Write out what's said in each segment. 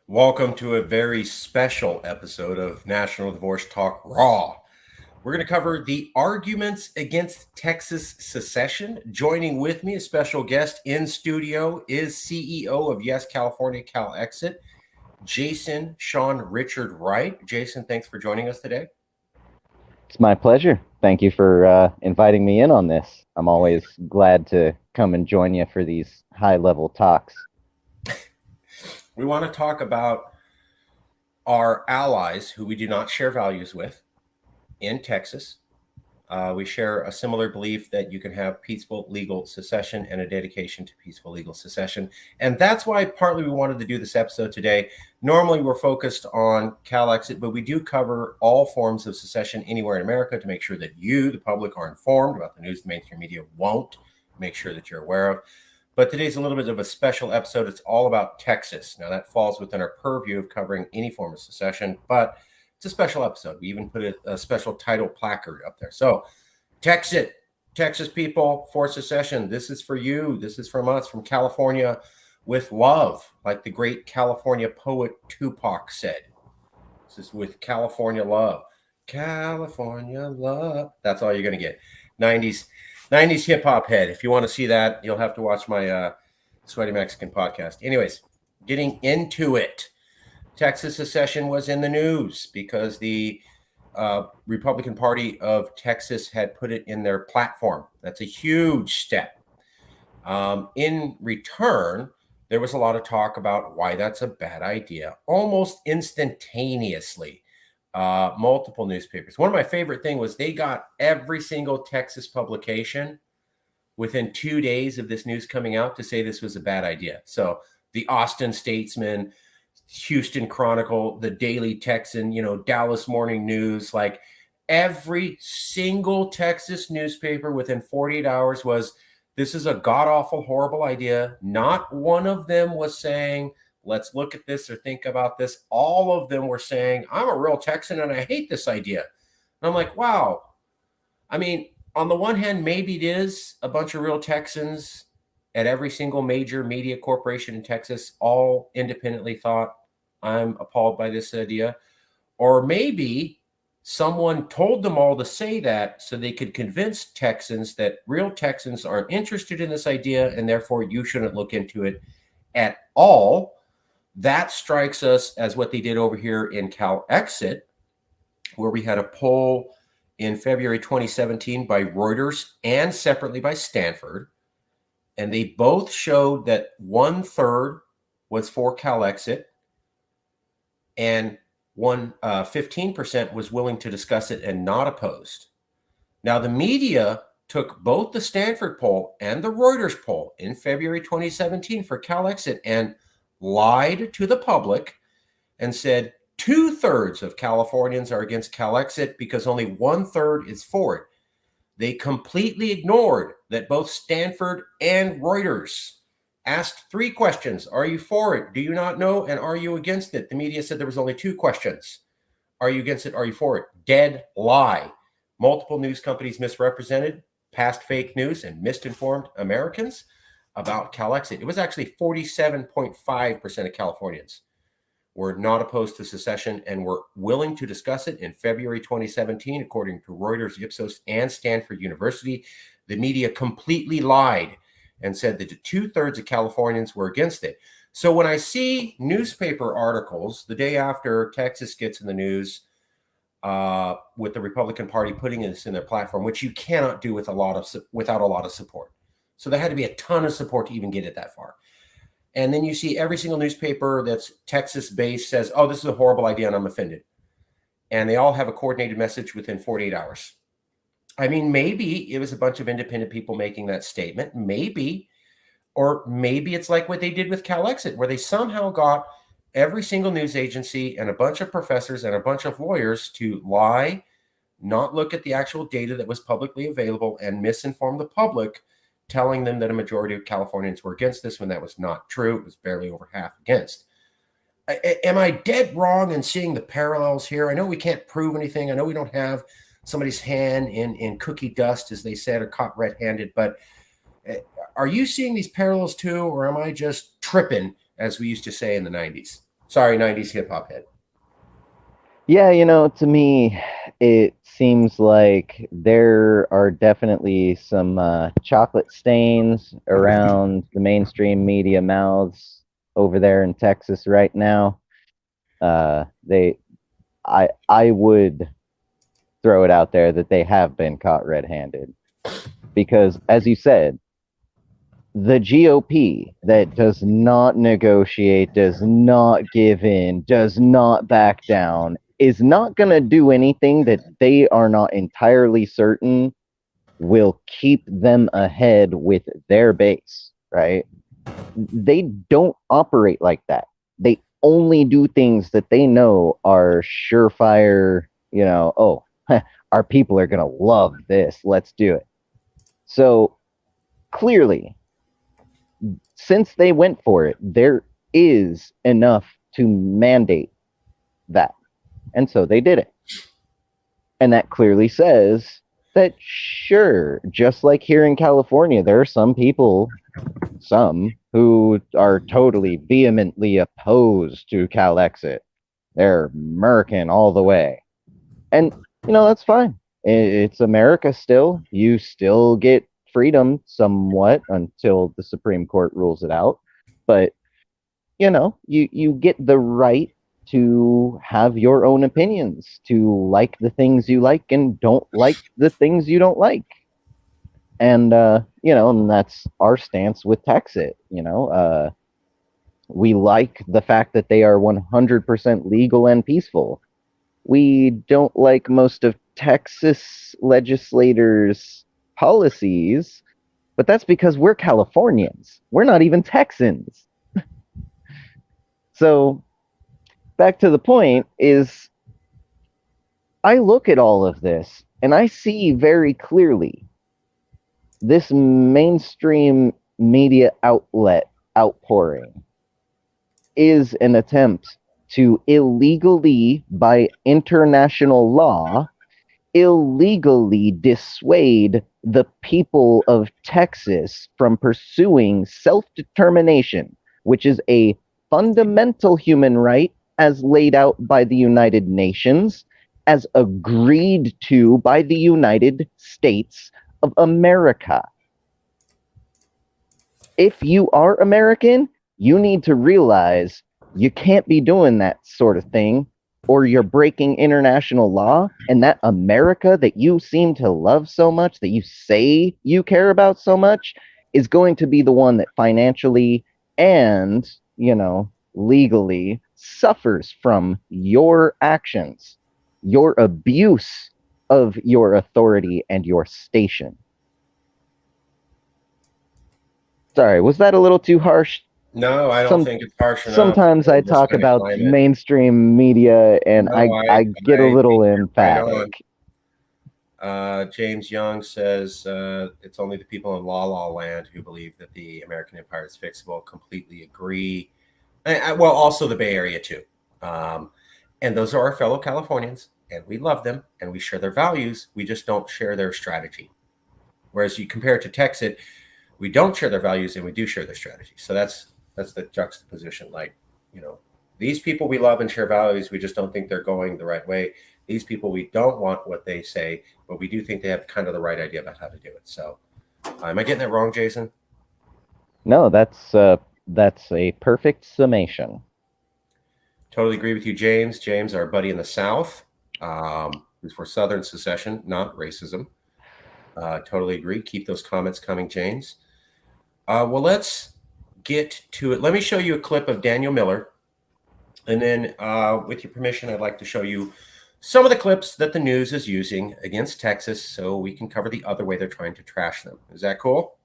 Welcome to a very special episode of National Divorce Talk Raw. We're going to cover the arguments against Texas secession. Joining with me, a special guest in studio, is CEO of Yes California Texit, Jason Sean Richard Wright. Jason, thanks for joining us today. It's my pleasure. Thank you for inviting me in on this. I'm always glad to come and join you for these high-level talks. We want to talk about our allies who we do not share values with in Texas. We share a similar belief that you can have peaceful legal secession and a dedication to peaceful legal secession. And that's why partly we wanted to do this episode today. Normally we're focused on Texit, but we do cover all forms of secession anywhere in America to make sure that you, the public, are informed about the news the mainstream media won't make sure that you're aware of. But today's a little bit of a special episode. It's all about Texas. Now that falls within our purview of covering any form of secession, but it's a special episode. We even put a special title placard up there. So, Texit, Texas people for secession. This is for you. This is from us, from California, with love, like the great California poet Tupac said. This is with California love. California love. That's all you're going to get. 90s hip hop head. If you want to see that, you'll have to watch my Sweaty Mexican podcast. Anyways, getting into it. Texas secession was in the news because the Republican Party of Texas had put it in their platform. That's a huge step. In return, there was a lot of talk about why that's a bad idea. Almost instantaneously, multiple newspapers. One of my favorite things was they got every single Texas publication within 2 days of this news coming out to say this was a bad idea. So the Austin Statesman, Houston Chronicle, the Daily Texan, Dallas Morning News, like every single Texas newspaper within 48 hours was, this is a god-awful, horrible idea. Not one of them was saying, let's look at this or think about this. All of them were saying, I'm a real Texan and I hate this idea. And I'm like, wow. I mean, on the one hand, maybe it is a bunch of real Texans at every single major media corporation in Texas, all independently thought, I'm appalled by this idea. Or maybe someone told them all to say that so they could convince Texans that real Texans aren't interested in this idea and therefore you shouldn't look into it at all. That strikes us as what they did over here in Texit, where we had a poll in February 2017 by Reuters and separately by Stanford. And they both showed that 1/3 was for Texit and 15% was willing to discuss it and not opposed. Now, the media took both the Stanford poll and the Reuters poll in February 2017 for Texit and lied to the public and said 2/3 of Californians are against Texit because only 1/3 is for it. They completely ignored that both Stanford and Reuters asked 3 questions. Are you for it? Do you not know? And are you against it? The media said there was only 2 questions. Are you against it? Are you for it? Dead lie. Multiple news companies misrepresented, passed fake news, and misinformed Americans about Texit. It was actually 47.5% of Californians were not opposed to secession and were willing to discuss it in February 2017, according to Reuters, Ipsos, and Stanford University. The media completely lied and said that 2/3 of Californians were against it. So when I see newspaper articles the day after Texas gets in the news with the Republican Party putting this in their platform, which you cannot do without a lot of support. So there had to be a ton of support to even get it that far. And then you see every single newspaper that's Texas-based says, oh, this is a horrible idea and I'm offended. And they all have a coordinated message within 48 hours. I mean, maybe it was a bunch of independent people making that statement. Maybe. Or maybe it's like what they did with Texit, where they somehow got every single news agency and a bunch of professors and a bunch of lawyers to lie, not look at the actual data that was publicly available, and misinform the public, telling them that a majority of Californians were against this when that was not true. It was barely over half against. Am I dead wrong in seeing the parallels here? I know we can't prove anything. I know we don't have somebody's hand in cookie dust, as they said, or caught red-handed, but are you seeing these parallels too, or am I just tripping, as we used to say in the 90s? Sorry, 90s hip hop head. Yeah, to me, it seems like there are definitely some chocolate stains around the mainstream media mouths over there in Texas right now. I would throw it out there that they have been caught red-handed because, as you said, the GOP that does not negotiate, does not give in, does not back down, is not going to do anything that they are not entirely certain will keep them ahead with their base, right? They don't operate like that. They only do things that they know are surefire, oh, our people are going to love this. Let's do it. So clearly, since they went for it, there is enough to mandate that. And so they did it. And that clearly says that, sure, just like here in California, there are some people, some who are totally vehemently opposed to Calexit. They're American all the way. And, that's fine. It's America still. You still get freedom somewhat until the Supreme Court rules it out. But, you get the right to have your own opinions, to like the things you like and don't like the things you don't like. And, and that's our stance with Texit. We like the fact that they are 100% legal and peaceful. We don't like most of Texas legislators' policies, but that's because we're Californians. We're not even Texans. So, back to the point is, I look at all of this and I see very clearly this mainstream media outlet outpouring is an attempt to illegally, by international law, illegally dissuade the people of Texas from pursuing self-determination, which is a fundamental human right as laid out by the United Nations, as agreed to by the United States of America. If you are American, you need to realize you can't be doing that sort of thing, or you're breaking international law, and that America that you seem to love so much, that you say you care about so much, is going to be the one that financially and, legally suffers from your actions, your abuse of your authority and your station. Sorry, was that a little too harsh? No, I don't think it's harsh enough. Sometimes I talk about mainstream media and I get a little emphatic. James Young says it's only the people in La La Land who believe that the American empire is fixable. Completely agree. Well, also the Bay Area too. And those are our fellow Californians, and we love them, and we share their values. We just don't share their strategy. Whereas you compare it to Texit, we don't share their values, and we do share their strategy. So that's the juxtaposition. Like, these people we love and share values. We just don't think they're going the right way. These people, we don't want what they say, but we do think they have kind of the right idea about how to do it. So am I getting that wrong, Jason? No, that's a perfect summation. Totally agree with you, James. James, our buddy in the South, who's for Southern secession, not racism. Totally agree. Keep those comments coming, James. Well, let's get to it. Let me show you a clip of Daniel Miller. And then with your permission, I'd like to show you some of the clips that the news is using against Texas so we can cover the other way they're trying to trash them. Is that cool?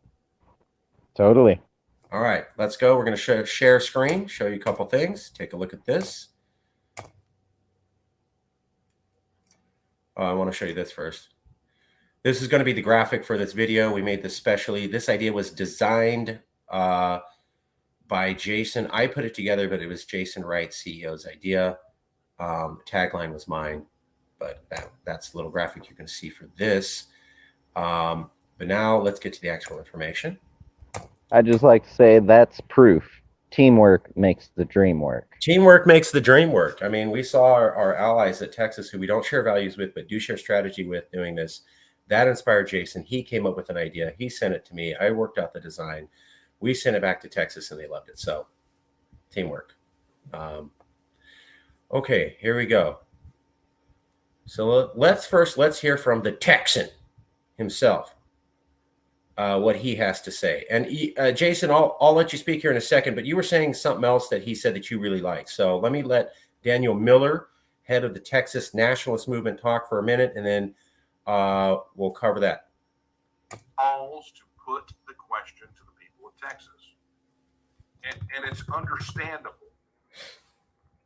Totally. All right, let's go. We're going to share screen, show you a couple things. Take a look at this. I want to show you this first. This is going to be the graphic for this video. We made this specially. This idea was designed by Jason. I put it together, but it was Jason Wright, CEO's idea. Tagline was mine, but that's the little graphic you can see for this. But now let's get to the actual information. I'd just like to say that's proof teamwork makes the dream work. Teamwork makes the dream work. I mean, we saw our allies at Texas who we don't share values with, but do share strategy with doing this. That inspired Jason. He came up with an idea. He sent it to me. I worked out the design. We sent it back to Texas and they loved it. So teamwork. Okay, here we go. So let's hear from the Texan himself, what he has to say. And Jason, I'll let you speak here in a second, but you were saying something else that he said that you really like. So let me let Daniel Miller, head of the Texas Nationalist Movement, talk for a minute, and then we'll cover that. Calls to put the question to the people of Texas. And it's understandable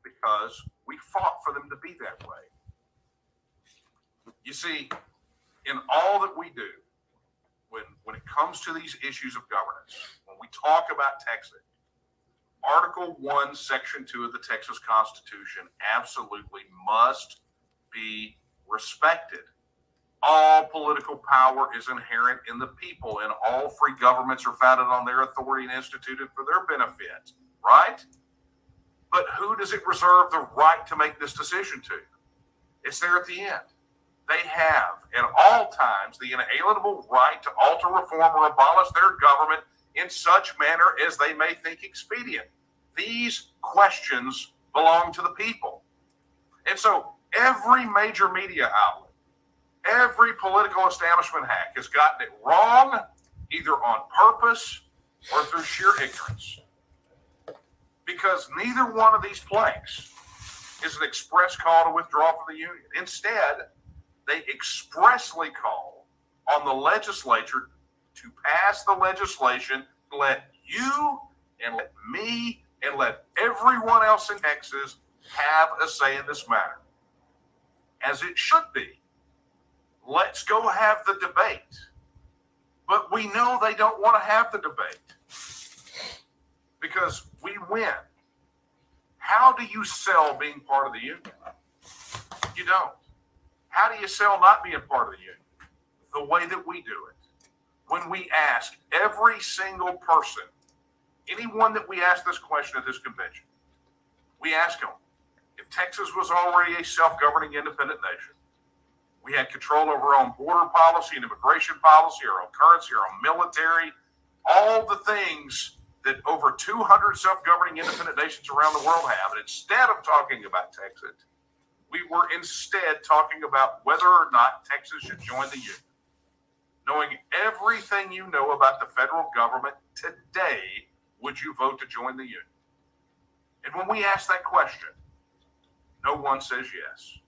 because we fought for them to be that way. You see, in all that we do, when it comes to these issues of governance, when we talk about Texas, Article 1, Section 2 of the Texas Constitution absolutely must be respected. All political power is inherent in the people, and all free governments are founded on their authority and instituted for their benefit, right? But who does it reserve the right to make this decision to? It's there at the end. They have, at all times, the inalienable right to alter, reform, or abolish their government in such manner as they may think expedient. These questions belong to the people. And so every major media outlet, every political establishment hack has gotten it wrong, either on purpose or through sheer ignorance. Because neither one of these planks is an express call to withdraw from the Union. Instead, they expressly call on the legislature to pass the legislation to let you and let me and let everyone else in Texas have a say in this matter. As it should be. Let's go have the debate. But we know they don't want to have the debate because we win. How do you sell being part of the union? You don't. How do you sell not being part of the union? The way that we do it. When we ask every single person, anyone that we ask this question at this convention, we ask them, if Texas was already a self-governing independent nation, we had control over our own border policy and immigration policy, our own currency, our own military, all the things that over 200 self-governing independent nations around the world have. And instead of talking about Texas, we were instead talking about whether or not Texas should join the union. Knowing everything you know about the federal government today, would you vote to join the union? And when we ask that question, no one says yes.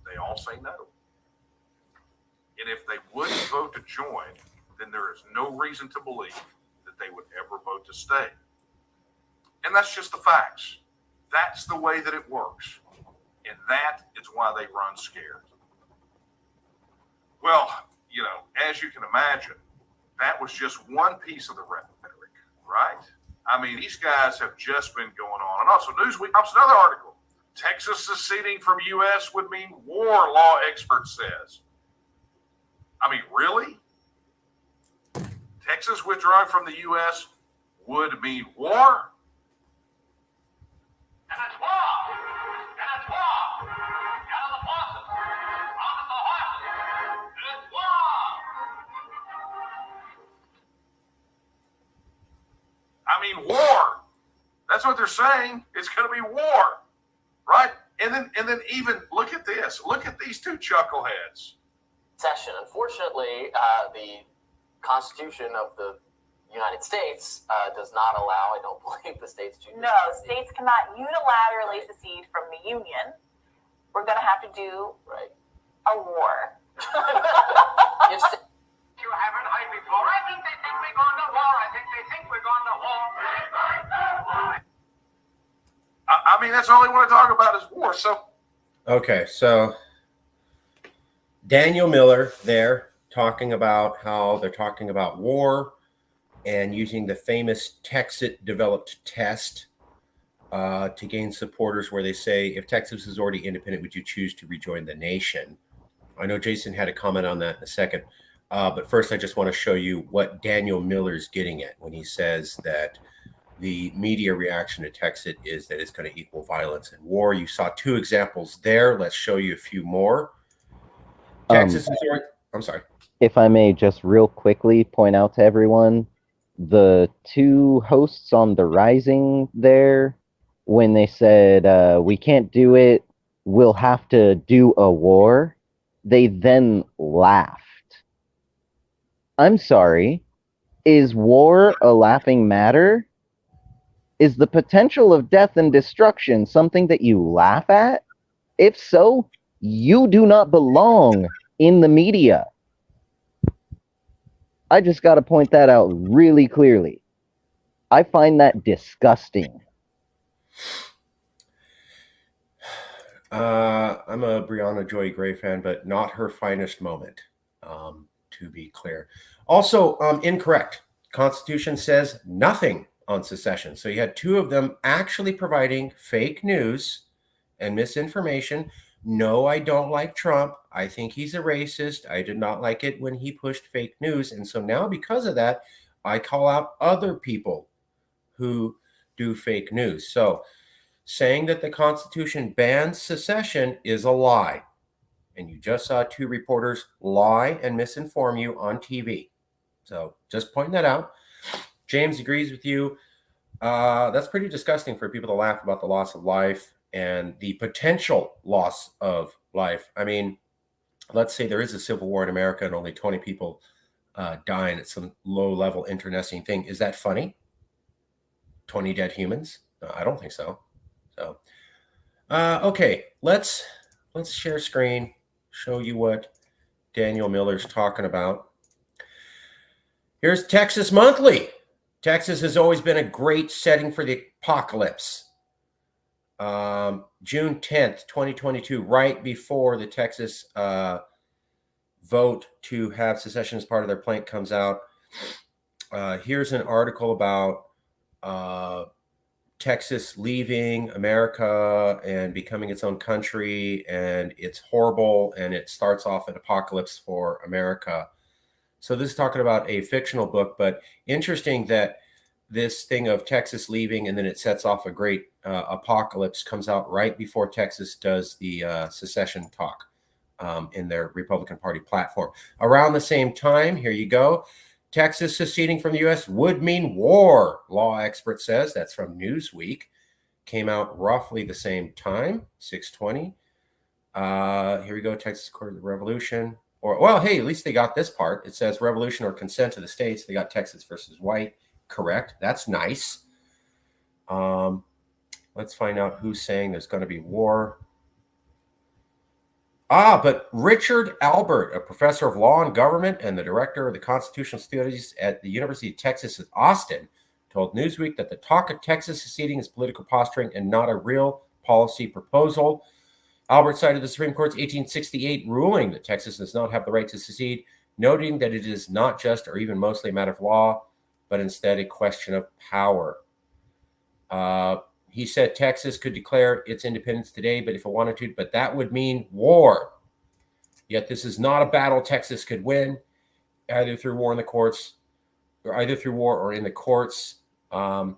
They all say no. And if they wouldn't vote to join, then there is no reason to believe that they would ever vote to stay. And that's just the facts. That's the way that it works. And that is why they run scared. Well, you know, as you can imagine, that was just one piece of the rhetoric, right? I mean, these guys have just been going on. And also, Newsweek pops another article. Texas seceding from U.S. would mean war, law expert says. I mean, really? Texas withdrawing from the U.S. would mean war? And it's war! And it's war! Out of the forces! On the horses! It's war! I mean, war. That's what they're saying. It's going to be war. Right? And then even look at this. Look at these two chuckleheads. Secession. Unfortunately, the Constitution of the United States does not allow, I don't believe, the states to. No, states cannot unilaterally secede from the Union. We're going to have to do a war. It's, You haven't heard before. I think they think we're going to war. I think they think we're going to war. I mean, that's all they want to talk about is war. So, Okay, so Daniel Miller there talking about how they're talking about war and using the famous Texit developed test to gain supporters, where they say, if Texas is already independent, would you choose to rejoin the nation? I know Jason had a comment on that in a second, but first I just want to show you what Daniel Miller's getting at when he says that the media reaction to Texit is that it's going to equal violence and war. You saw 2 examples there. Let's show you a few more. Texas is. I'm sorry. If I may just real quickly point out to everyone, the 2 hosts on The Rising there, when they said, we can't do it, we'll have to do a war, they then laughed. I'm sorry, is war a laughing matter? Is the potential of death and destruction something that you laugh at? If so, you do not belong in the media. I just got to point that out really clearly. I find that disgusting. I'm a Brianna Joy Gray fan, but not her finest moment, to be clear. Also, incorrect. Constitution says nothing on secession. So you had 2 of them actually providing fake news and misinformation. No, I don't like Trump. I think he's a racist. I did not like it when he pushed fake news. And so now, because of that, I call out other people who do fake news. So saying that the Constitution bans secession is a lie. And you just saw 2 reporters lie and misinform you on TV. So just pointing that out. James agrees with you. That's pretty disgusting for people to laugh about the loss of life and the potential loss of life. I mean, let's say there is a civil war in America and only 20 people die, and it's some low-level internecine thing. Is that funny? 20 dead humans? I don't think so. So, okay, let's share screen, show you what Daniel Miller's talking about. Here's Texas Monthly. Texas has always been a great setting for the apocalypse. June 10th, 2022, right before the Texas vote to have secession as part of their plan comes out. Here's an article about Texas leaving America and becoming its own country, and it's horrible, and it starts off an apocalypse for America. So this is talking about a fictional book, but interesting that this thing of Texas leaving and then it sets off a great apocalypse comes out right before Texas does the secession talk in their Republican Party platform. Around the same time, here you go, Texas seceding from the U.S. would mean war, law expert says. That's from Newsweek. Came out roughly the same time, 6/20. Here we go, Texas Court of the Revolution. Or, well, hey, at least they got this part. It says revolution or consent to the states. They got Texas versus white. Correct. That's nice. Let's find out who's saying there's going to be war. But Richard Albert, a professor of law and government and the director of the constitutional studies at the University of Texas at Austin, told Newsweek that the talk of Texas seceding is political posturing and not a real policy proposal. Albert cited the Supreme Court's 1868 ruling that Texas does not have the right to secede, noting that it is not just or even mostly a matter of law, but instead a question of power. He said Texas could declare its independence today, but if it wanted to, but that would mean war. Yet this is not a battle Texas could win, either through war in the courts, or either through war or in the courts. There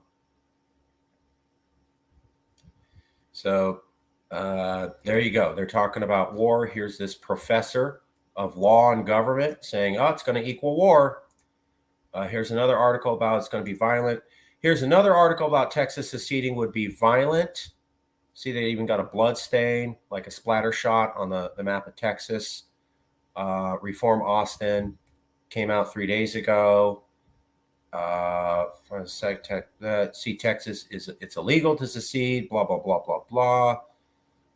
you go. They're talking about war. Here's this professor of law and government saying, oh, it's going to equal war. Here's another article about it's going to be violent. Here's another article about Texas seceding would be violent. See, they even got a blood stain, like a splatter shot on the map of Texas. Reform Austin came out 3 days ago. See, Texas it's illegal to secede, blah, blah, blah, blah, blah.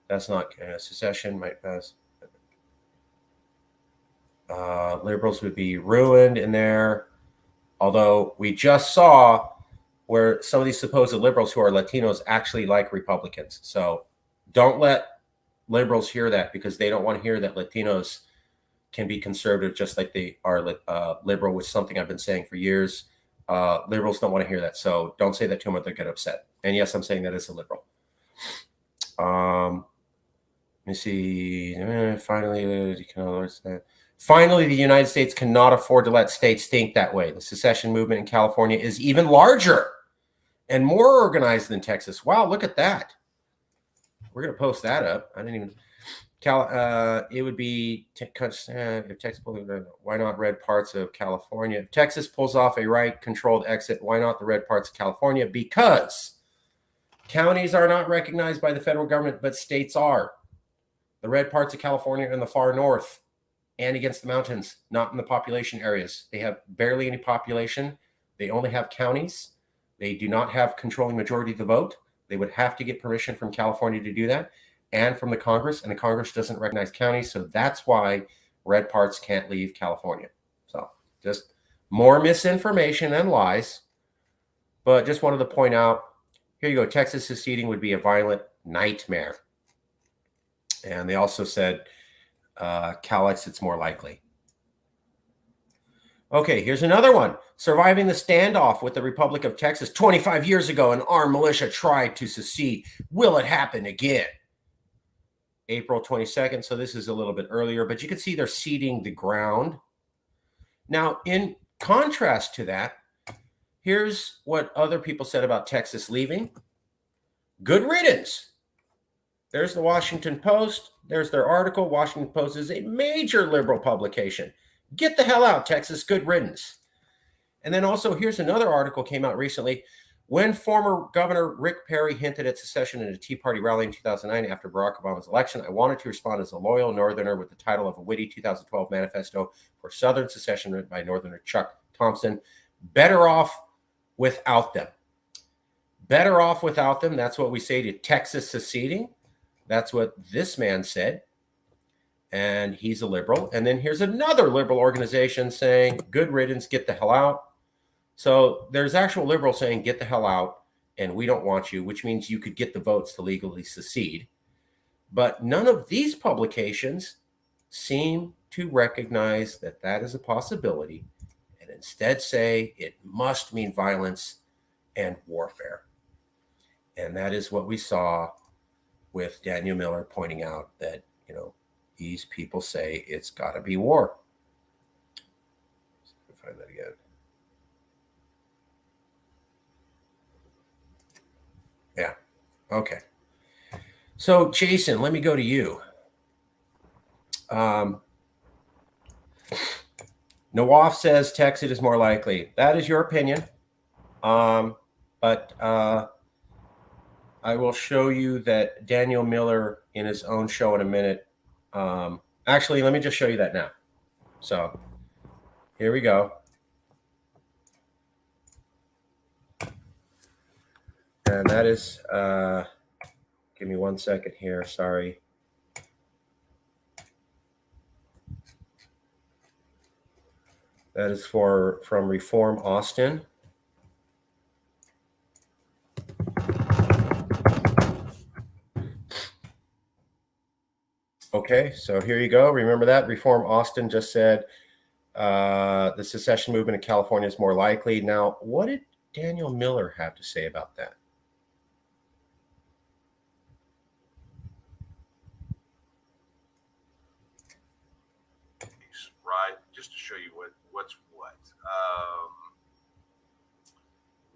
That's not secession, might pass. Liberals would be ruined in there. Although we just saw where some of these supposed liberals who are Latinos actually like Republicans. So don't let liberals hear that, because they don't want to hear that Latinos can be conservative just like they are liberal, which is something I've been saying for years. Liberals don't want to hear that. So don't say that to them or they'll get upset. And yes, I'm saying that as a liberal. Let me see. Finally, the United States cannot afford to let states think that way. The secession movement in California is even larger and more organized than Texas. Wow, look at that. We're going to post that up. I didn't even. It would be if Texas. Why not red parts of California? If Texas pulls off a right-controlled exit, why not the red parts of California? Because counties are not recognized by the federal government, but states are. The red parts of California are in the far north and against the mountains, not in the population areas. They have barely any population. They only have counties. They do not have controlling majority of the vote. They would have to get permission from California to do that and from the Congress, and the Congress doesn't recognize counties. So that's why red parts can't leave California. So just more misinformation and lies. But just wanted to point out, here you go, Texas seceding would be a violent nightmare. And they also said Cal exit's more likely. Okay, here's another one. Surviving the standoff with the Republic of Texas 25 years ago, an armed militia tried to secede. Will it happen again? April 22nd, so this is a little bit earlier, but you can see they're ceding the ground. Now, in contrast to that, here's what other people said about Texas leaving. Good riddance. There's the Washington Post. There's their article. Washington Post is a major liberal publication. Get the hell out, Texas. Good riddance. And then also, here's another article came out recently. When former Governor Rick Perry hinted at secession in a Tea Party rally in 2009 after Barack Obama's election, I wanted to respond as a loyal Northerner with the title of a witty 2012 manifesto for Southern secession written by Northerner Chuck Thompson. Better off without them. Better off without them. That's what we say to Texas seceding. That's what this man said. And he's a liberal. And then here's another liberal organization saying, good riddance, get the hell out. So there's actual liberals saying, get the hell out, and we don't want you, which means you could get the votes to legally secede. But none of these publications seem to recognize that that is a possibility and instead say it must mean violence and warfare. And that is what we saw with Daniel Miller pointing out that, these people say it's got to be war. Let's find that again. Yeah. Okay. So, Jason, let me go to you. Nawaf says Texit is more likely. That is your opinion. But I will show you that Daniel Miller in his own show in a minute. Actually, let me just show you that now. So here we go. And that is, give me 1 second here. Sorry. That is from Reform Austin. Okay, so here you go. Remember that? Reform Austin just said the secession movement in California is more likely. Now, what did Daniel Miller have to say about that? Right, just to show you what's what.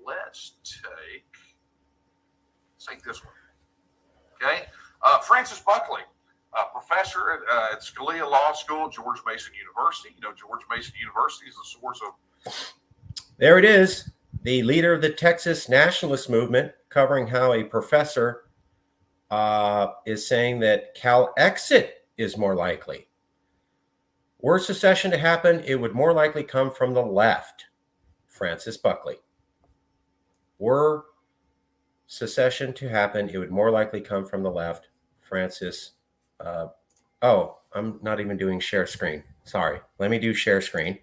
Let's take this one. Okay, Francis Buckley. Professor at Scalia Law School, George Mason University. George Mason University is the source of. There it is. The leader of the Texas nationalist movement, covering how a professor is saying that Cal exit is more likely. Were secession to happen, it would more likely come from the left. Francis Buckley. Were secession to happen, it would more likely come from the left. Francis. I'm not even doing share screen. Sorry. Let me do share screen.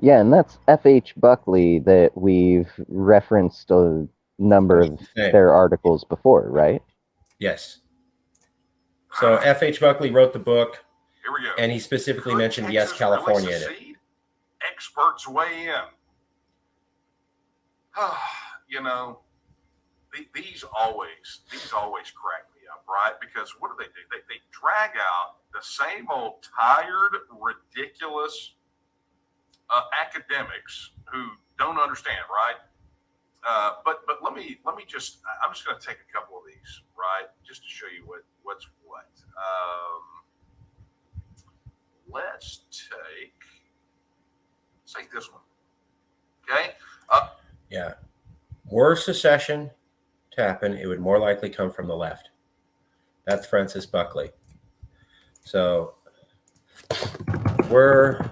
Yeah, and that's F.H. Buckley that we've referenced a number of their articles before, right? Yes. So F.H. Buckley wrote the book. Here we go. And he specifically Could mentioned, Texas yes, California really in it. Experts weigh in. These always crack me up, right? Because what do? They drag out the same old tired, ridiculous academics who don't understand, right? But let me just, I'm just going to take a couple of these, right, just to show you what's what. Let's take this one. Okay. Yeah. Were secession to happen, it would more likely come from the left. That's Francis Buckley. So we're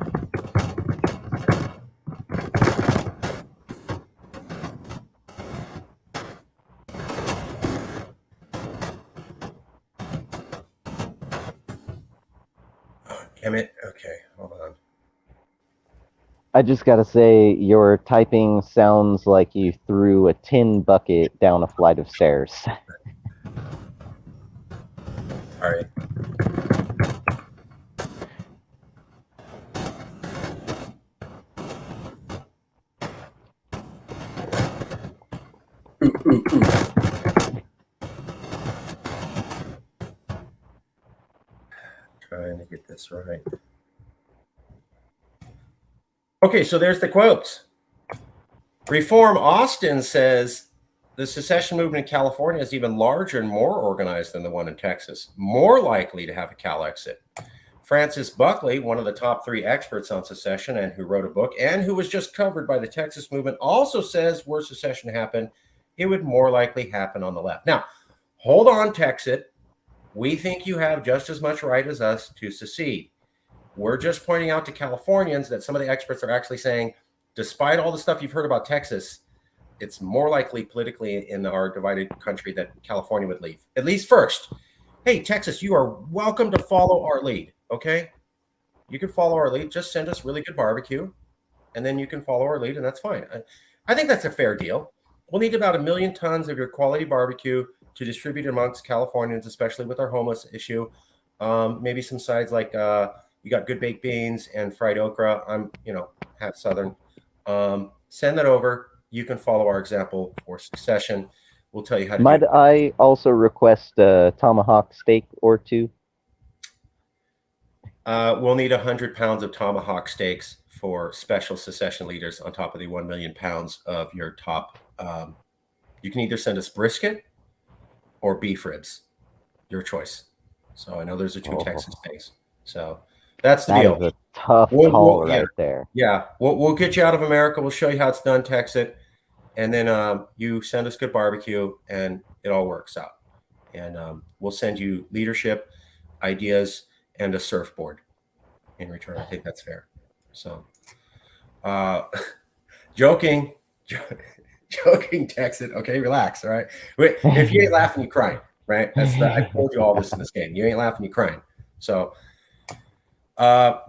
damn it. Okay, hold on. I just gotta say, your typing sounds like you threw a tin bucket down a flight of stairs. All right. Ooh. Trying to get this right. Okay, so there's the quotes. Reform Austin says the secession movement in California is even larger and more organized than the one in Texas, more likely to have a Cal exit. Francis Buckley, one of the top 3 experts on secession and who wrote a book and who was just covered by the Texas movement, also says were secession to happen, it would more likely happen on the left. Now, hold on, Texit. We think you have just as much right as us to secede. We're just pointing out to Californians that some of the experts are actually saying, despite all the stuff you've heard about Texas, it's more likely politically in our divided country that California would leave, at least first. Hey, Texas, you are welcome to follow our lead, okay? You can follow our lead. Just send us really good barbecue, and then you can follow our lead, and that's fine. I think that's a fair deal. We'll need about 1 million tons of your quality barbecue to distribute amongst Californians, especially with our homeless issue. Maybe some sides like you got good baked beans and fried okra. I'm, half Southern. Send that over. You can follow our example for secession. We'll tell you how to Might do it. I also request a tomahawk steak or 2? We'll need 100 pounds of tomahawk steaks for special secession leaders on top of the 1 million pounds of your top. You can either send us brisket or beef ribs, your choice. So I know those are 2 Texas things. So that's the That deal. is a tough call right there. Yeah, we'll get you out of America. We'll show you how it's done, Texit, and then you send us good barbecue, and it all works out. And we'll send you leadership, ideas, and a surfboard in return. I think that's fair. So, joking, Texit. Okay, relax. All right. If you ain't laughing, you crying. Right. I told you all this in this game. You ain't laughing, you crying. So.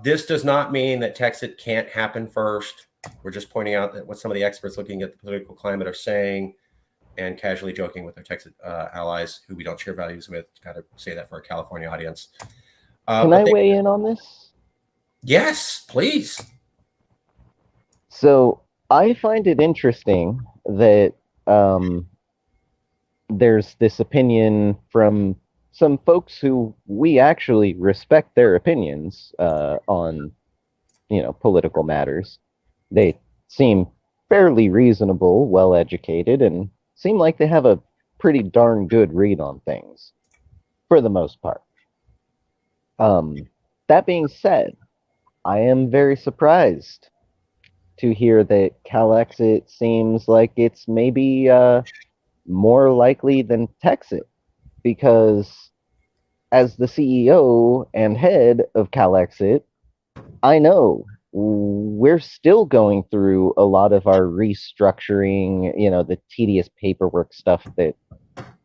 This does not mean that Texit can't happen first. We're just pointing out that what some of the experts looking at the political climate are saying and casually joking with our Texit allies who we don't share values with. Got to say that for our California audience. Can I weigh in on this? Yes, please. So I find it interesting that there's this opinion from some folks who we actually respect their opinions on, political matters. They seem fairly reasonable, well-educated, and seem like they have a pretty darn good read on things, for the most part. That being said, I am very surprised to hear that Calexit seems like it's maybe more likely than Texit, because as the CEO and head of Calexit, I know we're still going through a lot of our restructuring, the tedious paperwork stuff that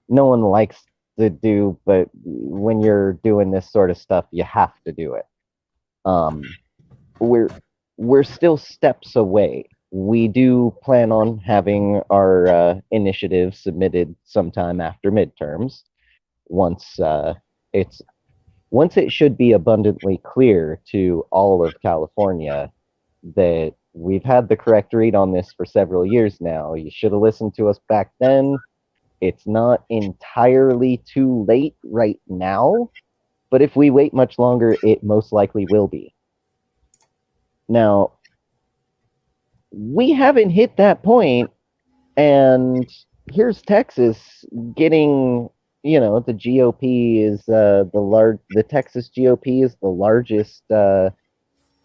no one likes to do, but when you're doing this sort of stuff, you have to do it. We're still steps away. We do plan on having our initiative submitted sometime after midterms. Once it should be abundantly clear to all of California that we've had the correct read on this for several years now. You should have listened to us back then. It's not entirely too late right now, but if we wait much longer, it most likely will be. Now, we haven't hit that point And here's Texas getting, the GOP is the Texas GOP is the largest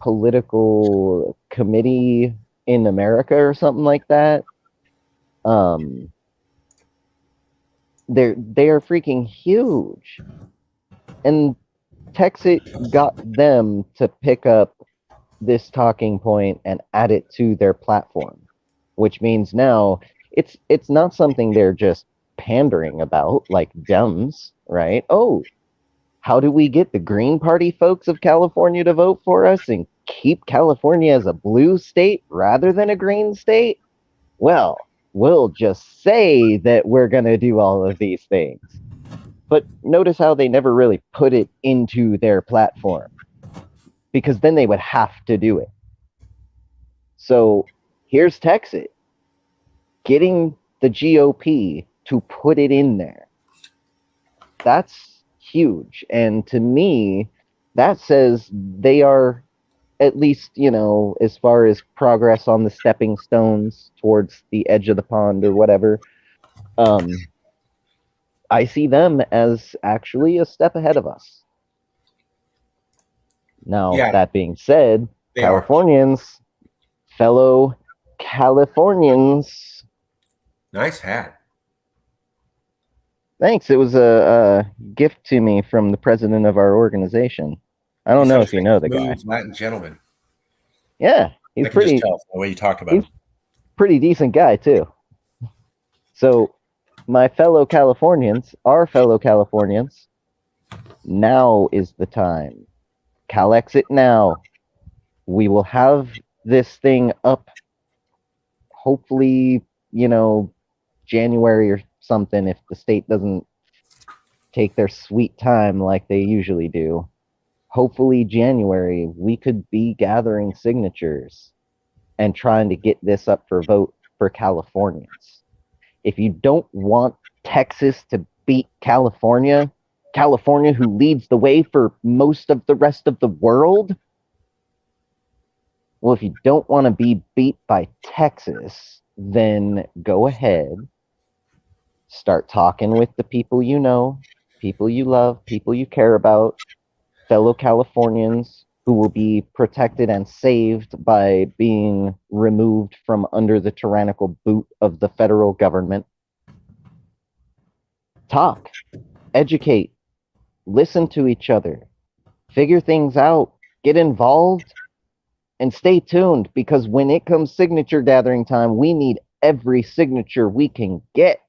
political committee in America or something like that. They are freaking huge. And Texit got them to pick up this talking point and add it to their platform, which means now it's not something they're just pandering about like Dems, right? Oh, how do we get the Green Party folks of California to vote for us and keep California as a blue state rather than a green state? Well, we'll just say that we're going to do all of these things. But notice how they never really put it into their platform, because then they would have to do it. So here's Texit getting the GOP to put it in there. That's huge. And to me, that says they are, at least, as far as progress on the stepping stones towards the edge of the pond or whatever, I see them as actually a step ahead of us. Now, Yeah, that being said, they are. Californians, fellow Californians, Nice hat. thanks. It was a gift to me from the president of our organization. I don't know if you know the guy. Smooth Latin gentleman. Yeah, he's I can pretty just tell from the way you talk about him. pretty decent guy too. So, my fellow Californians, our fellow Californians, now is the time. Calexit now. We will have this thing up, hopefully, January or something, if the state doesn't take their sweet time like they usually do. Hopefully, January, we could be gathering signatures and trying to get this up for vote for Californians. If you don't want Texas to beat California, California, who leads the way for most of the rest of the world, well, if you don't want to be beat by Texas, then go ahead, start talking with the people you know, people you love, people you care about, fellow Californians who will be protected and saved by being removed from under the tyrannical boot of the federal government. Talk, educate, listen to each other, figure things out, get involved, and stay tuned, because when it comes signature gathering time, we need every signature we can get.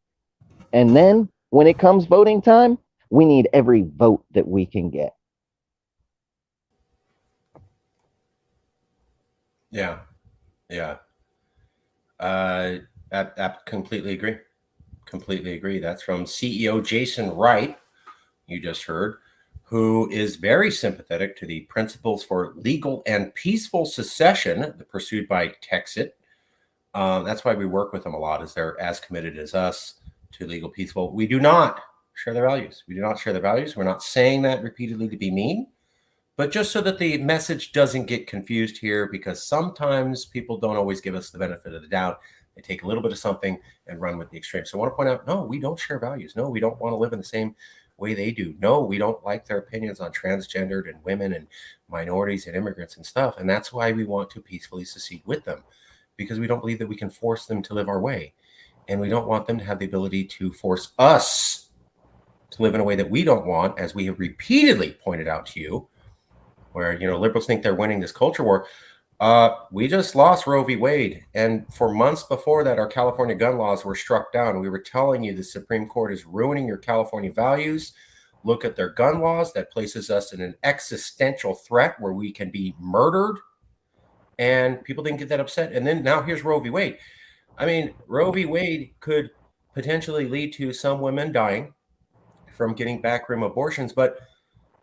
And then when it comes voting time, we need every vote that we can get. Yeah. I completely agree. Completely agree. That's from CEO Jason Wright, you just heard, who is very sympathetic to the principles for legal and peaceful secession pursued by Texit. That's why we work with them a lot, as they're as committed as us to legal, peaceful. We do not share their values. We do not share their values. We're not saying that repeatedly to be mean, but just so that the message doesn't get confused here, because sometimes people don't always give us the benefit of the doubt. They take a little bit of something and run with the extreme. So I want to point out, no, we don't share values. No, we don't want to live in the same way they do. No, we don't like their opinions on transgendered and women and minorities and immigrants and stuff. And that's why we want to peacefully secede with them, because we don't believe that we can force them to live our way. And we don't want them to have the ability to force us to live in a way that we don't want, as we have repeatedly pointed out to you, where, liberals think they're winning this culture war. We just lost Roe v. Wade. And for months before that, our California gun laws were struck down. We were telling you the Supreme Court is ruining your California values. Look at their gun laws. That places us in an existential threat where we can be murdered. And people didn't get that upset. And then now here's Roe v. Wade. I mean, Roe v. Wade could potentially lead to some women dying from getting backroom abortions. But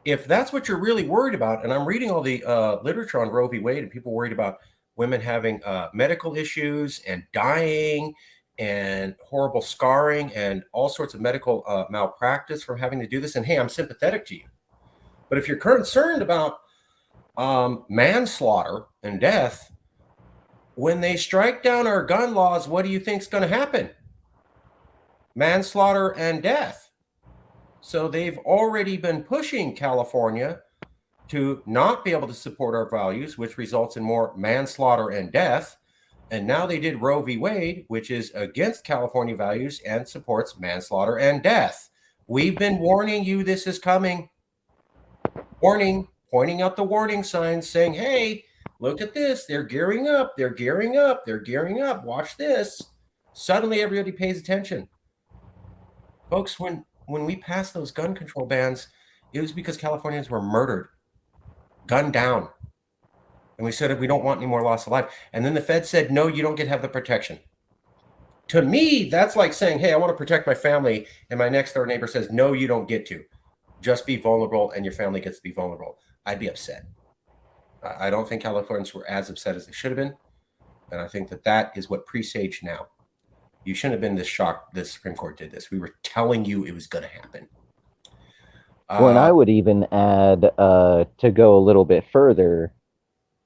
if that's what you're really worried about, and I'm reading all the literature on Roe v. Wade, and people worried about women having medical issues and dying and horrible scarring and all sorts of medical malpractice from having to do this. And hey, I'm sympathetic to you. But if you're concerned about manslaughter and death, when they strike down our gun laws, what do you think is going to happen? Manslaughter and death. So they've already been pushing California to not be able to support our values, which results in more manslaughter and death. And now they did Roe v. Wade, which is against California values and supports manslaughter and death. We've been warning you this is coming. Warning, pointing out the warning signs, saying, hey, look at this. They're gearing up. They're gearing up. They're gearing up. Watch this. Suddenly everybody pays attention. Folks, when we passed those gun control bans, it was because Californians were murdered, gunned down. And we said, we don't want any more loss of life. And then the Fed said, no, you don't get to have the protection. To me, that's like saying, hey, I want to protect my family. And my next door neighbor says, no, you don't get to. Just be vulnerable and your family gets to be vulnerable. I'd be upset. I don't think Californians were as upset as they should have been. And I think that is what presaged now. You shouldn't have been this shocked the Supreme Court did this. We were telling you it was going to happen. Well, and I would even add, to go a little bit further,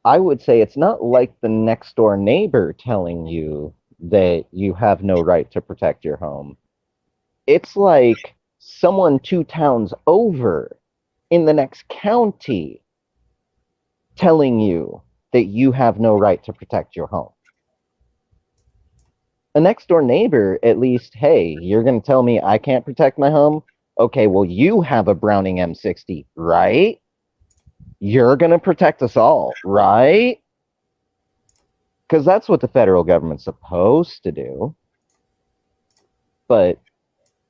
I would say it's not like the next door neighbor telling you that you have no right to protect your home. It's like someone 2 towns over in the next county telling you that you have no right to protect your home. A next door neighbor, at least, hey, you're going to tell me I can't protect my home? Okay, well, you have a Browning M60, right? You're going to protect us all, right? Because that's what the federal government's supposed to do. But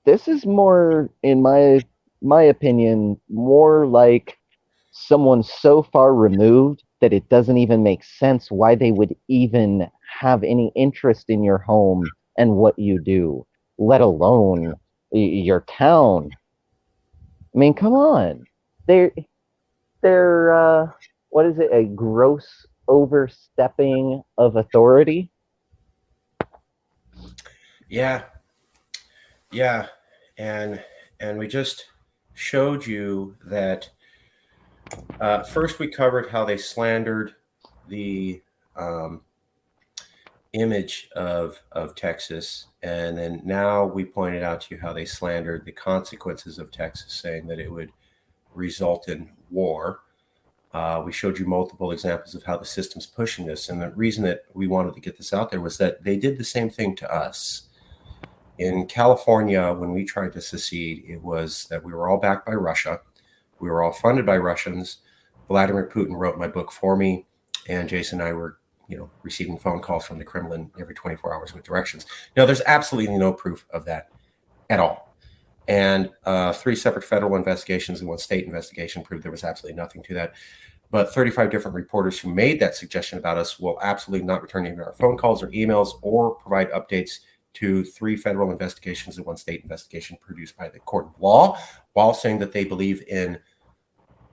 this is more, in my opinion, more like someone so far removed that it doesn't even make sense why they would even have any interest in your home and what you do, let alone your town. I mean, come on. They're what is it, a gross overstepping of authority? Yeah. And we just showed you that first we covered how they slandered the image of Texas, and then now we pointed out to you how they slandered the consequences of Texas, saying that it would result in war. We showed you multiple examples of how the system's pushing this, and the reason that we wanted to get this out there was that they did the same thing to us. In California, when we tried to secede, it was that we were all backed by Russia. We were all funded by Russians. Vladimir Putin wrote my book for me, and Jason and I were, receiving phone calls from the Kremlin every 24 hours with directions. Now, there's absolutely no proof of that at all. And 3 separate federal investigations and 1 state investigation proved there was absolutely nothing to that. But 35 different reporters who made that suggestion about us will absolutely not return any of our phone calls or emails or provide updates to 3 federal investigations and 1 state investigation produced by the court of law, while saying that they believe in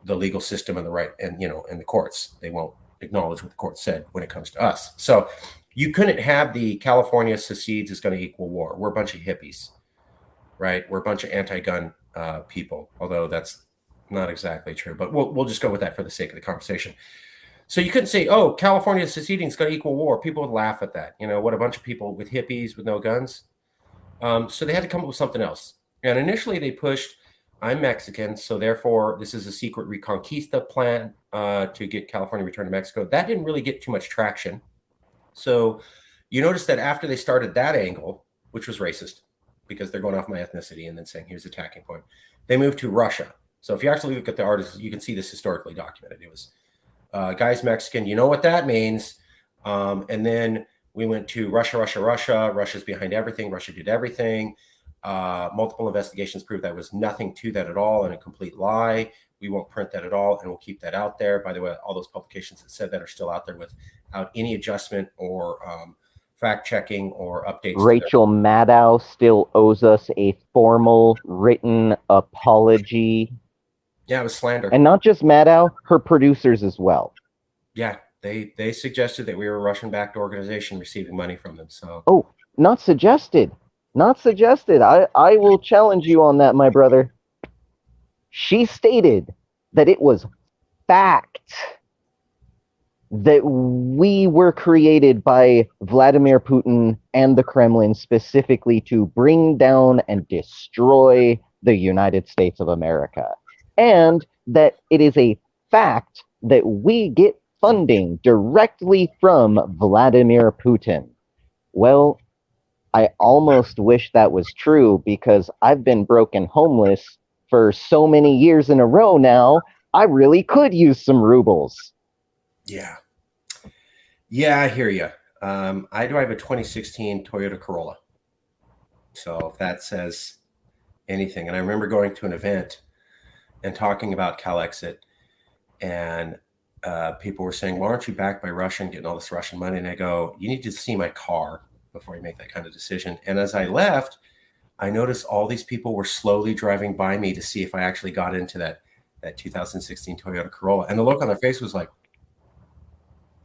the legal system and the right and the courts. They won't acknowledge what the court said when it comes to us. So you couldn't have the California secedes is going to equal war. We're a bunch of hippies, right? We're a bunch of anti-gun people, although that's not exactly true. But we'll just go with that for the sake of the conversation. So you couldn't say, oh, California seceding is going to equal war. People would laugh at that. What a bunch of people with hippies with no guns. So they had to come up with something else. And initially they pushed, I'm Mexican, so therefore this is a secret Reconquista plan to get California returned to Mexico. That didn't really get too much traction. So you notice that after they started that angle, which was racist, because they're going off my ethnicity and then saying, here's the attacking point, they moved to Russia. So if you actually look at the artists, you can see this historically documented. It was guy's Mexican, you know what that means. And then we went to Russia. Russia's behind everything. Russia did everything. Multiple investigations proved that was nothing to that at all and a complete lie. We won't print that at all, and we'll keep that out there. By the way, all those publications that said that are still out there without any adjustment or fact checking or updates. Rachel Maddow still owes us a formal written apology. Yeah, it was slander. And not just Maddow, her producers as well. Yeah, they suggested that we were a Russian-backed organization receiving money from them. So not suggested. Not suggested. I will challenge you on that, my brother. She stated that it was fact. that we were created by Vladimir Putin and the Kremlin specifically to bring down and destroy the United States of America. And that it is a fact that we get funding directly from Vladimir Putin. Well, I almost wish that was true because I've been broken homeless for so many years in a row now. I really could use some rubles. Yeah. Yeah, I hear you. I drive a 2016 Toyota Corolla. So if that says anything. And I remember going to an event and talking about Calexit, and people were saying, "Why aren't you backed by Russia and getting all this Russian money?" And I go, "You need to see my car before you make that kind of decision." And as I left, I noticed all these people were slowly driving by me to see if I actually got into that 2016 Toyota Corolla. And the look on their face was like,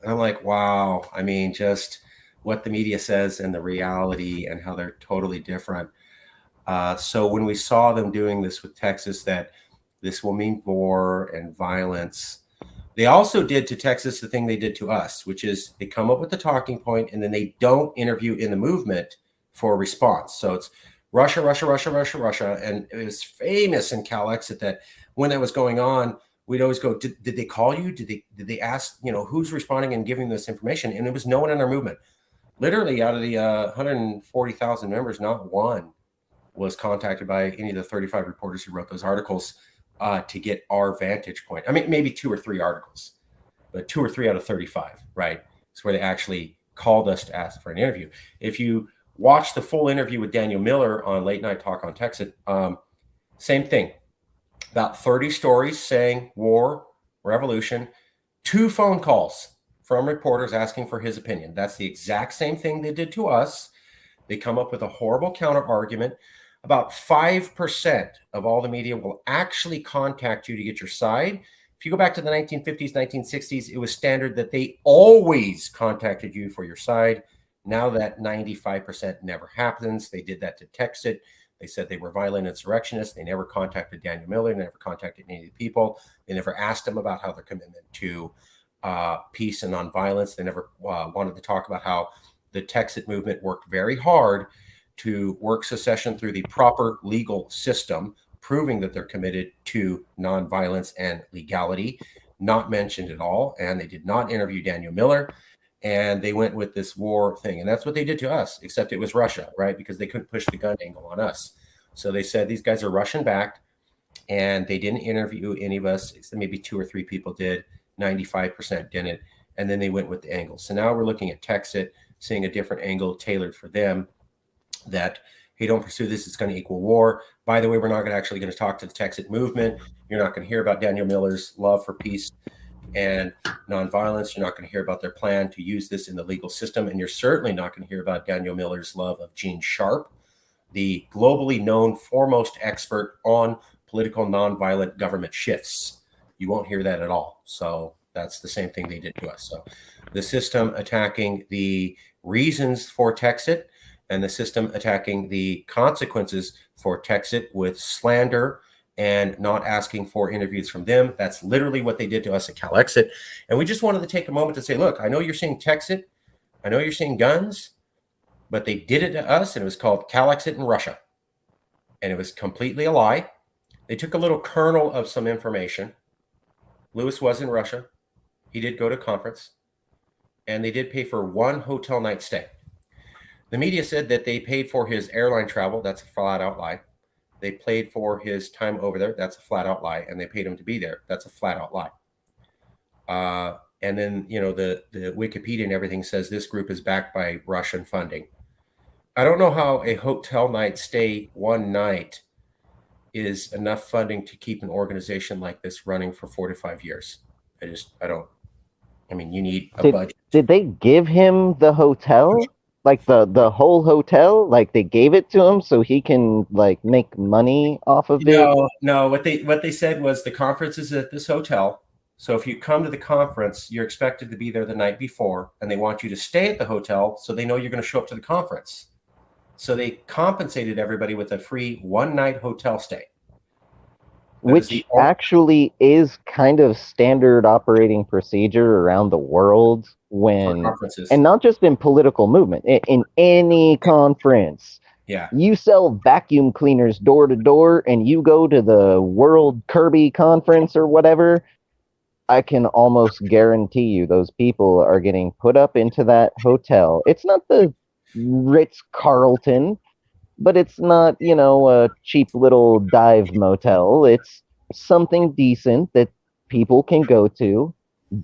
and I'm like, wow. I mean, just what the media says and the reality and how they're totally different. So when we saw them doing this with Texas, that this will mean war and violence, they also did to Texas the thing they did to us, which is they come up with the talking point and then they don't interview in the movement for a response. So it's Russia, Russia, Russia, Russia, Russia. And it was famous in Calexit that when that was going on, we'd always go, did they call you? Did they ask, who's responding and giving this information? And it was no one in our movement. Literally out of the 140,000 members, not one was contacted by any of the 35 reporters who wrote those articles to get our vantage point. I mean, maybe 2 or 3 articles, but 2 or 3 out of 35, right? It's where they actually called us to ask for an interview. If you watch the full interview with Daniel Miller on Late Night Talk on Texit, same thing. About 30 stories saying war, revolution, 2 phone calls from reporters asking for his opinion. That's the exact same thing they did to us. They come up with a horrible counter argument. About 5% of all the media will actually contact you to get your side. If you go back to the 1950s, 1960s, it was standard that they always contacted you for your side. Now that 95% never happens. They did that to Texit. They said they were violent insurrectionists. They never contacted Daniel Miller. They never contacted any of the people. They never asked them about how their commitment to peace and nonviolence. They never wanted to talk about how the Texit movement worked very hard to work secession through the proper legal system, proving that they're committed to nonviolence and legality. Not mentioned at all. And they did not interview Daniel Miller. And they went with this war thing. And that's what they did to us, except it was Russia, right? Because they couldn't push the gun angle on us. So they said these guys are Russian backed, and they didn't interview any of us. Maybe 2 or 3 people did. 95% didn't. And then they went with the angle. So now we're looking at Texit, seeing a different angle tailored for them, that, hey, don't pursue this. It's going to equal war. By the way, we're not actually going to talk to the Texit movement. You're not going to hear about Daniel Miller's love for peace and nonviolence. You're not going to hear about their plan to use this in the legal system. And you're certainly not going to hear about Daniel Miller's love of Gene Sharp, the globally known foremost expert on political nonviolent government shifts. You won't hear that at all. So that's the same thing they did to us. So the system attacking the reasons for Texit, and the system attacking the consequences for Texit with slander and not asking for interviews from them. That's literally what they did to us at Calexit. And we just wanted to take a moment to say, look, I know you're seeing Texit, I know you're seeing guns, but they did it to us, and it was called Calexit in Russia. And it was completely a lie. They took a little kernel of some information. Lewis was in Russia. He did go to conference, and they did pay for 1 hotel night stay. The media said that they paid for his airline travel. That's a flat out lie. They paid for his time over there. That's a flat out lie. And they paid him to be there. That's a flat out lie. And then, the Wikipedia and everything says this group is backed by Russian funding. I don't know how a hotel night stay 1 night is enough funding to keep an organization like this running for 4 to 5 years. You need a budget. Did they give him the hotel? Like the whole hotel? Like they gave it to him so he can make money off of it? No. What they said was the conference is at this hotel. So if you come to the conference, you're expected to be there the night before, and they want you to stay at the hotel so they know you're going to show up to the conference. So they compensated everybody with a free 1 night hotel stay. which actually is kind of standard operating procedure around the world when, conferences. and not just in political movement, in any conference. Yeah. You sell vacuum cleaners door to door and you go to the World Kirby conference or whatever, I can almost guarantee you those people are getting put up into that hotel. It's not the Ritz-Carlton, but it's not, you know, a cheap little dive motel. It's something decent that people can go to,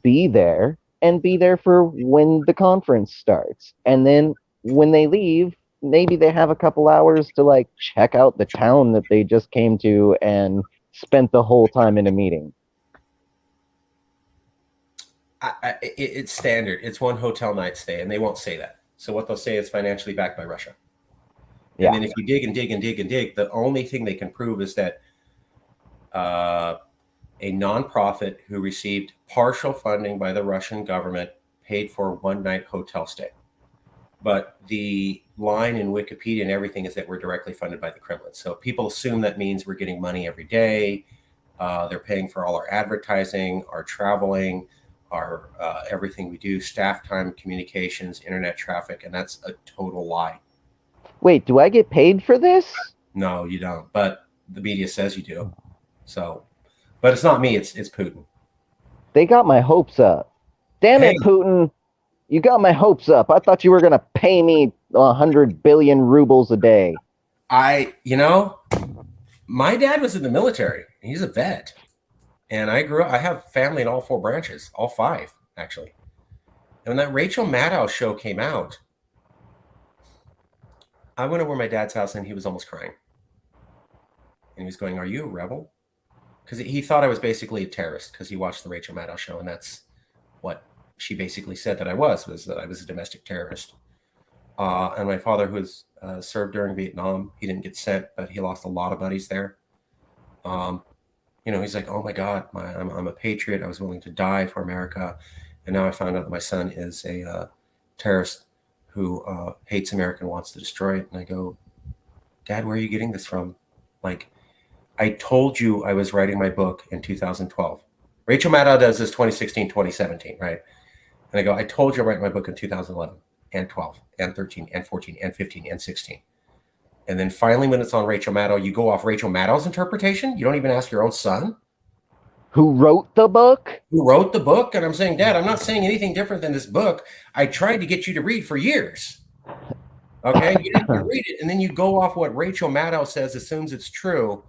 be there, and be there for when the conference starts. And then when they leave, maybe they have a couple hours to like check out the town that they just came to and spent the whole time in a meeting. It's standard. It's one hotel night stay, and they won't say that. So what they'll say is financially backed by Russia. Yeah. And then if you dig and dig and dig and dig, the only thing they can prove is that a nonprofit who received partial funding by the Russian government paid for a one-night hotel stay. But the line in Wikipedia and everything is that we're directly funded by the Kremlin. So people assume that means we're getting money every day. They're paying for all our advertising, our traveling, our everything we do, staff time, communications, internet traffic, and that's a total lie. Wait, do I get paid for this? No, you don't. But the media says you do. So, but it's not me. It's Putin. They got my hopes up. Damn it, Putin! You got my hopes up. I thought you were gonna pay me 100 billion rubles a day. My dad was in the military. He's a vet, and I grew up. I have family in all 4 branches, all 5 actually. And when that Rachel Maddow show came out, I went over to my dad's house and he was almost crying. And he was going, "Are you a rebel?" Because he thought I was basically a terrorist because he watched the Rachel Maddow show, and that's what she basically said that I was that I was a domestic terrorist. And my father, who was served during Vietnam, he didn't get sent, but he lost a lot of buddies there. He's like, "Oh my God, I'm a patriot. I was willing to die for America." And now I found out that my son is a terrorist who hates America and wants to destroy it. And I go, "Dad, where are you getting this from? Like, I told you I was writing my book in 2012. Rachel Maddow does this 2016, 2017, right?" And I go, "I told you I write my book in 2011 and 12 and 13 and 14 and 15 and 16. And then finally, when it's on Rachel Maddow, you go off Rachel Maddow's interpretation. You don't even ask your own son. Who wrote the book? Who wrote the book? And I'm saying, Dad, I'm not saying anything different than this book I tried to get you to read for years. Okay? You didn't read it. And then you go off what Rachel Maddow says, assumes it's true,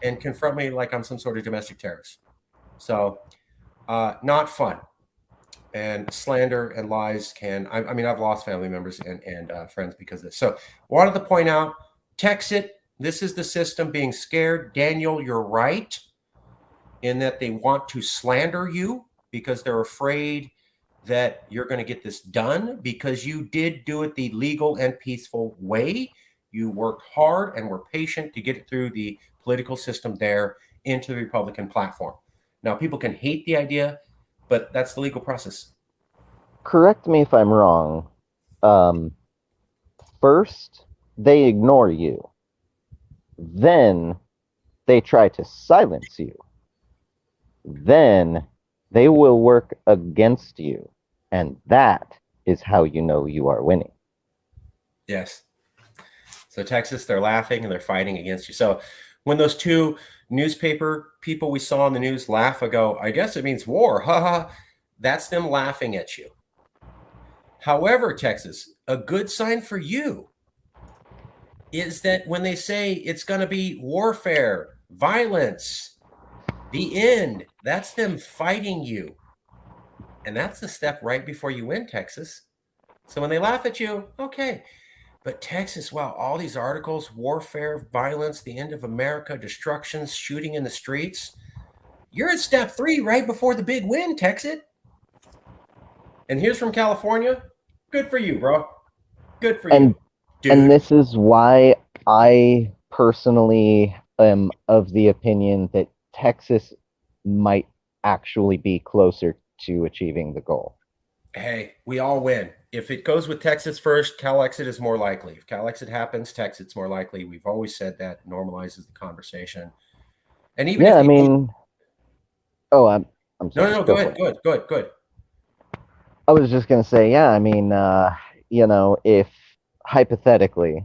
and confront me like I'm some sort of domestic terrorist. So, not fun. And slander and lies can, I mean, I've lost family members and friends because of this. So, wanted to point out, Texit, this is the system being scared. Daniel, you're right in that they want to slander you because they're afraid that you're going to get this done because you did do it the legal and peaceful way. You worked hard and were patient to get it through the political system there into the Republican platform. Now, people can hate the idea, but that's the legal process. Correct me if I'm wrong. First, they ignore you. Then, they try to silence you. Then, they will work against you. And that is how you know you are winning. Yes. So Texas, they're laughing and they're fighting against you. So when those 2 newspaper people we saw on the news laugh, I go, I guess it means war. Ha ha. That's them laughing at you. However, Texas, a good sign for you is that when they say it's going to be warfare, violence, the end, that's them fighting you. And that's the step right before you win, Texas. So when they laugh at you, okay. But Texas, wow, all these articles, warfare, violence, the end of America, destructions, shooting in the streets. You're at step 3 right before the big win, Texit. And here's from California. Good for you, bro. Good for you, dude. And this is why I personally am of the opinion that Texas might actually be closer to achieving the goal. Hey, we all win. If it goes with Texas first, Calexit is more likely. If Calexit happens, Texit's more likely. We've always said that. It normalizes the conversation. And even Yeah, if I you mean, oh, I'm no, sorry. no, no, Go go for ahead, it. good. I was just gonna say, yeah, I mean, if hypothetically,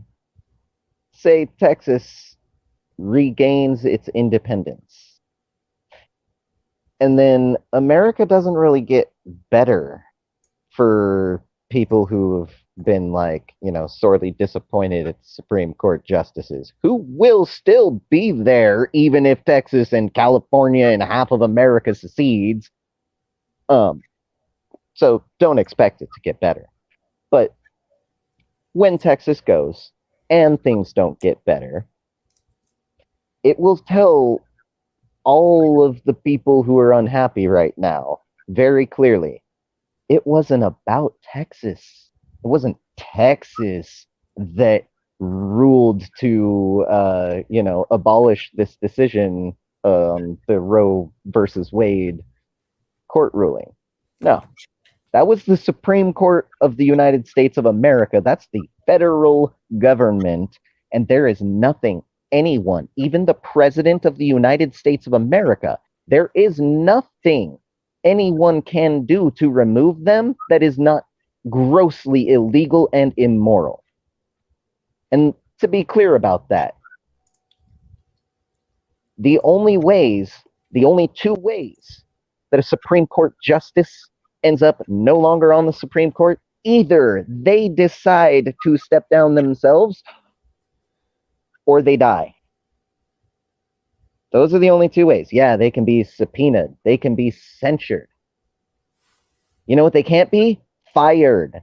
say Texas regains its independence, and then America doesn't really get better for people who have been like, sorely disappointed at Supreme Court justices who will still be there even if Texas and California and half of America secedes. So don't expect it to get better. But when Texas goes and things don't get better, it will tell all of the people who are unhappy right now very clearly it wasn't about Texas. It wasn't Texas that ruled to, abolish this decision, the Roe versus Wade court ruling. No, that was the Supreme Court of the United States of America. That's the federal government. And there is nothing anyone, even the President of the United States of America, there is nothing anyone can do to remove them that is not grossly illegal and immoral. And to be clear about that, the only two ways that a Supreme Court justice ends up no longer on the Supreme Court, either they decide to step down themselves or they die. Those are the only two ways. Yeah, they can be subpoenaed, they can be censured. You know what they can't be? Fired.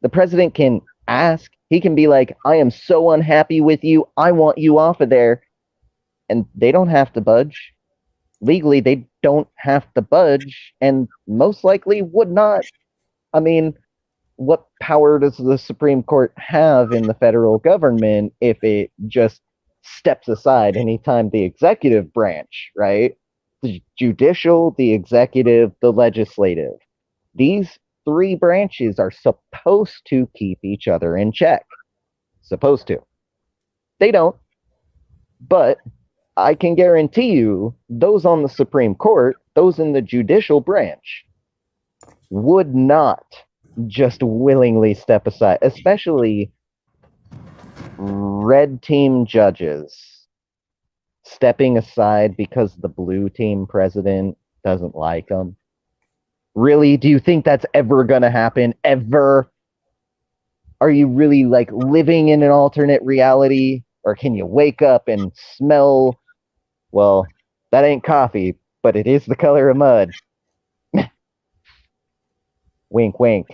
The president can ask, he can be like, I am so unhappy with you, I want you off of there. And they don't have to budge. Legally, they don't have to budge, and most likely would not. I mean, what power does the Supreme Court have in the federal government if it just steps aside anytime the executive branch, right? The judicial, the executive, the legislative. These three branches are supposed to keep each other in check. Supposed to. They don't. But I can guarantee you, those on the Supreme Court, those in the judicial branch, would not just willingly step aside, especially red team judges stepping aside because the blue team president doesn't like them. Really? Do you think that's ever going to happen? Ever? Are you really like living in an alternate reality? Or can you wake up and smell, well, that ain't coffee, but it is the color of mud. Wink, wink.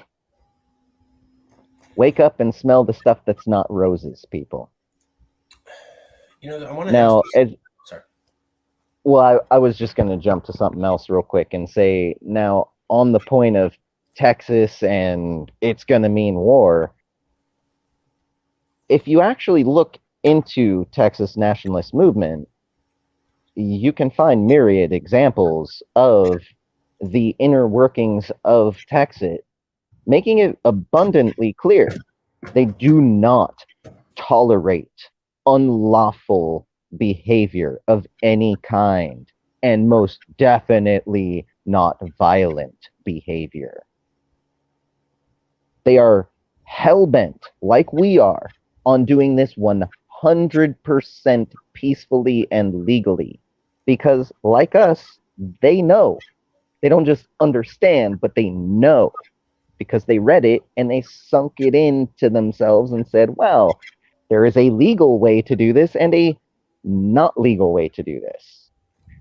Wake up and smell the stuff that's not roses, people. I want to now, sorry. Well, I was just going to jump to something else real quick and say, now, on the point of Texas and it's going to mean war, if you actually look into Texas nationalist movement, you can find myriad examples of the inner workings of Texit, making it abundantly clear they do not tolerate unlawful behavior of any kind, and most definitely not violent behavior. They are hell-bent, like we are, on doing this 100% peacefully and legally. Because, like us, they know. They don't just understand, but they know. Because they read it and they sunk it into themselves and said, well, there is a legal way to do this and a not legal way to do this.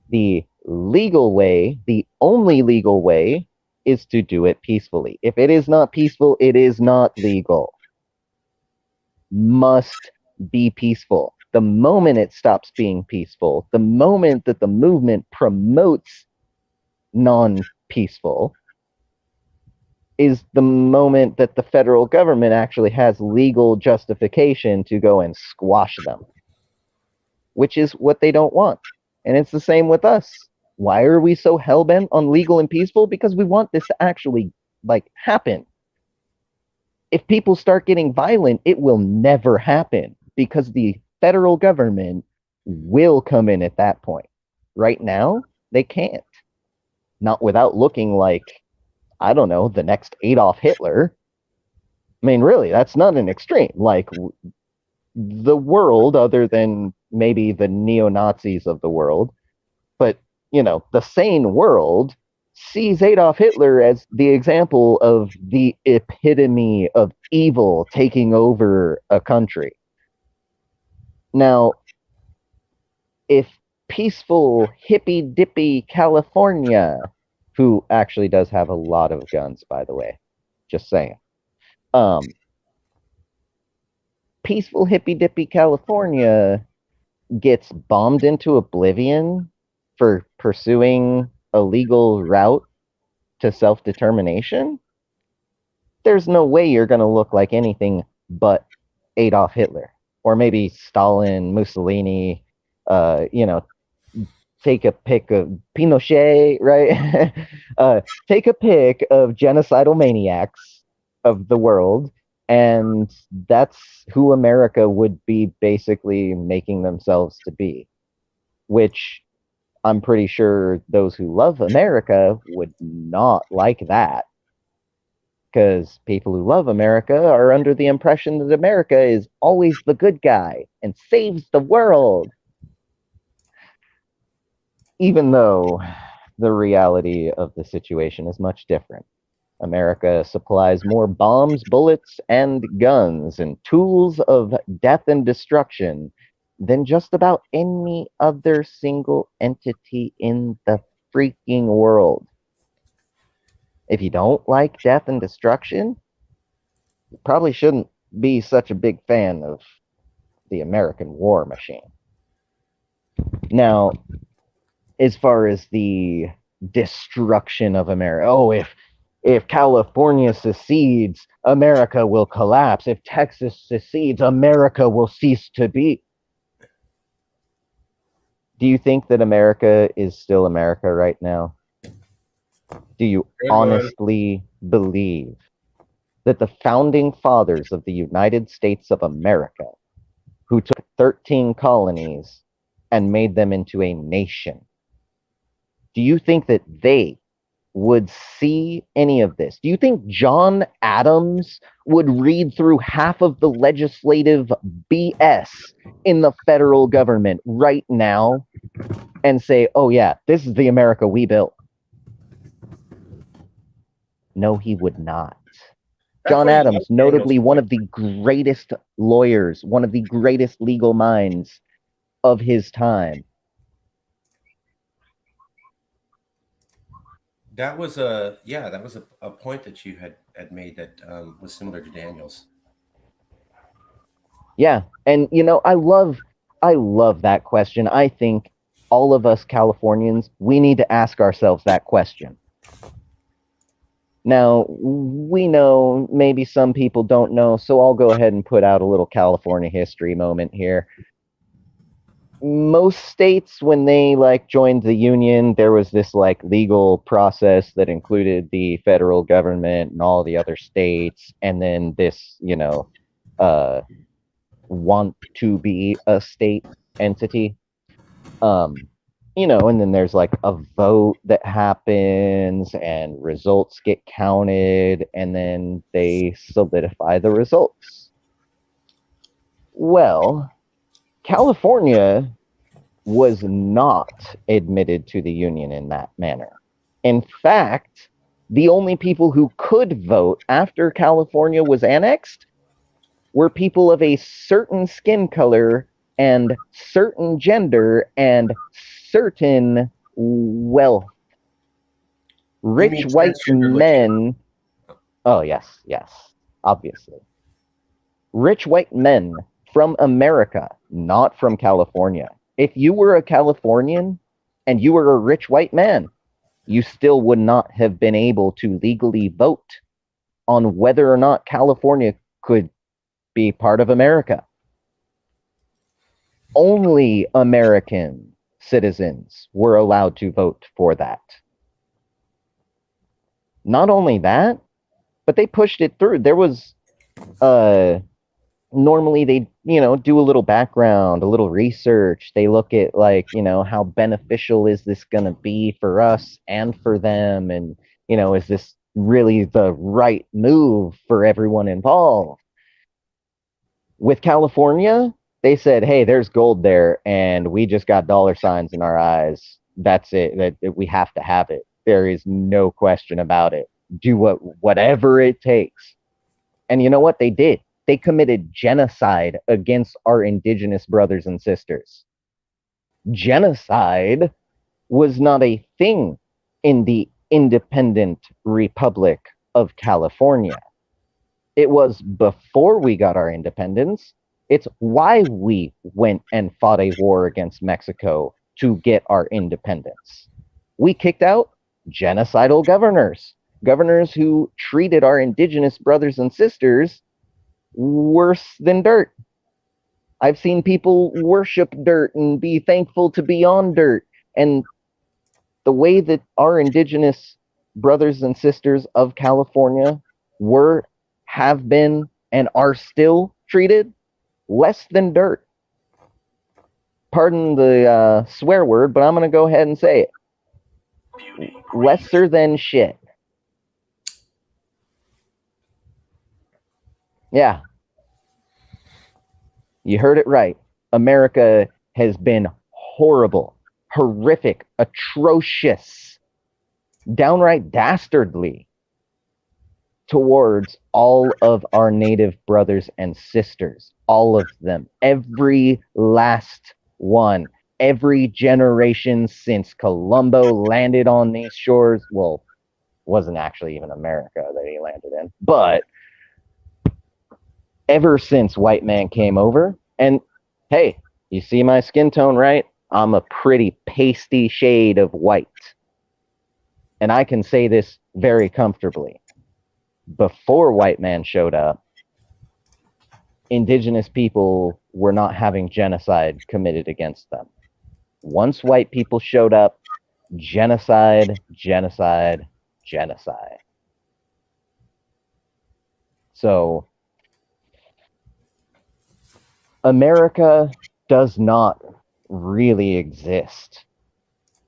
The legal way, the only legal way, is to do it peacefully. If it is not peaceful, it is not legal. Must be peaceful. The moment it stops being peaceful, the moment that the movement promotes non-peaceful, is the moment that the federal government actually has legal justification to go and squash them, which is what they don't want. And it's the same with us. Why are we so hell-bent on legal and peaceful? Because we want this to actually, happen. If people start getting violent, it will never happen because the federal government will come in at that point. Right now, they can't. Not without looking like, I don't know, the next Adolf Hitler. I mean, really, that's not an extreme. Like, the world, other than maybe the neo-Nazis of the world, but, you know, the sane world sees Adolf Hitler as the example of the epitome of evil taking over a country. Now, if peaceful, hippy-dippy California, who actually does have a lot of guns, by the way, just saying, peaceful, hippy-dippy California gets bombed into oblivion for pursuing a legal route to self-determination, there's no way you're going to look like anything but Adolf Hitler, or maybe Stalin, Mussolini, you know, take a pick of Pinochet, right? Take a pick of genocidal maniacs of the world, and that's who America would be basically making themselves to be, which I'm pretty sure those who love America would not like that, because people who love America are under the impression that America is always the good guy and saves the world. Even though the reality of the situation is much different. America supplies more bombs, bullets, and guns and tools of death and destruction than just about any other single entity in the freaking world. If you don't like death and destruction, you probably shouldn't be such a big fan of the American war machine. Now, as far as the destruction of America, oh, if California secedes, America will collapse. If Texas secedes, America will cease to be. Do you think that America is still America right now? Do you honestly believe that the founding fathers of the United States of America, who took 13 colonies and made them into a nation, do you think that they would see any of this? Do you think John Adams would read through half of the legislative BS in the federal government right now and say, oh yeah, this is the America we built? No, he would not. John Adams, notably one of the greatest lawyers, one of the greatest legal minds of his time. That was a point that you had made that was similar to Daniel's. Yeah, and you know, I love that question. I think all of us Californians, we need to ask ourselves that question. Now, we know maybe some people don't know, so I'll go ahead and put out a little California history moment here. Most states, when they joined the union, there was this legal process that included the federal government and all the other states, and then this, want to be a state entity. And then there's a vote that happens and results get counted, and then they solidify the results. Well, California was not admitted to the union in that manner. In fact, the only people who could vote after California was annexed were people of a certain skin color and certain gender and certain wealth. Rich white men. Oh, yes, obviously. Rich white men from America, not from California. If you were a Californian and you were a rich white man, you still would not have been able to legally vote on whether or not California could be part of America. Only American citizens were allowed to vote for that. Not only that, but they pushed it through. There was normally they, do a little background, a little research. They look at, like, how beneficial is this going to be for us and for them? And, is this really the right move for everyone involved? With California, they said, hey, there's gold there, and we just got dollar signs in our eyes. That's it. That we have to have it. There is no question about it. Do whatever it takes. And you know what? They did. They committed genocide against our indigenous brothers and sisters. Genocide was not a thing in the independent Republic of California. It was before we got our independence. It's why we went and fought a war against Mexico to get our independence. We kicked out genocidal governors who treated our indigenous brothers and sisters worse than dirt. I've seen people worship dirt and be thankful to be on dirt. And the way that our indigenous brothers and sisters of California have been, and are still treated less than dirt. Pardon the swear word, but I'm going to go ahead and say it. Lesser than shit. Yeah. You heard it right. America has been horrible, horrific, atrocious, downright dastardly towards all of our native brothers and sisters. All of them. Every last one. Every generation since Columbo landed on these shores. Well, wasn't actually even America that he landed in. But ever since white man came over, and hey, you see my skin tone, right? I'm a pretty pasty shade of white. And I can say this very comfortably. Before white man showed up, indigenous people were not having genocide committed against them. Once white people showed up, genocide. So America does not really exist.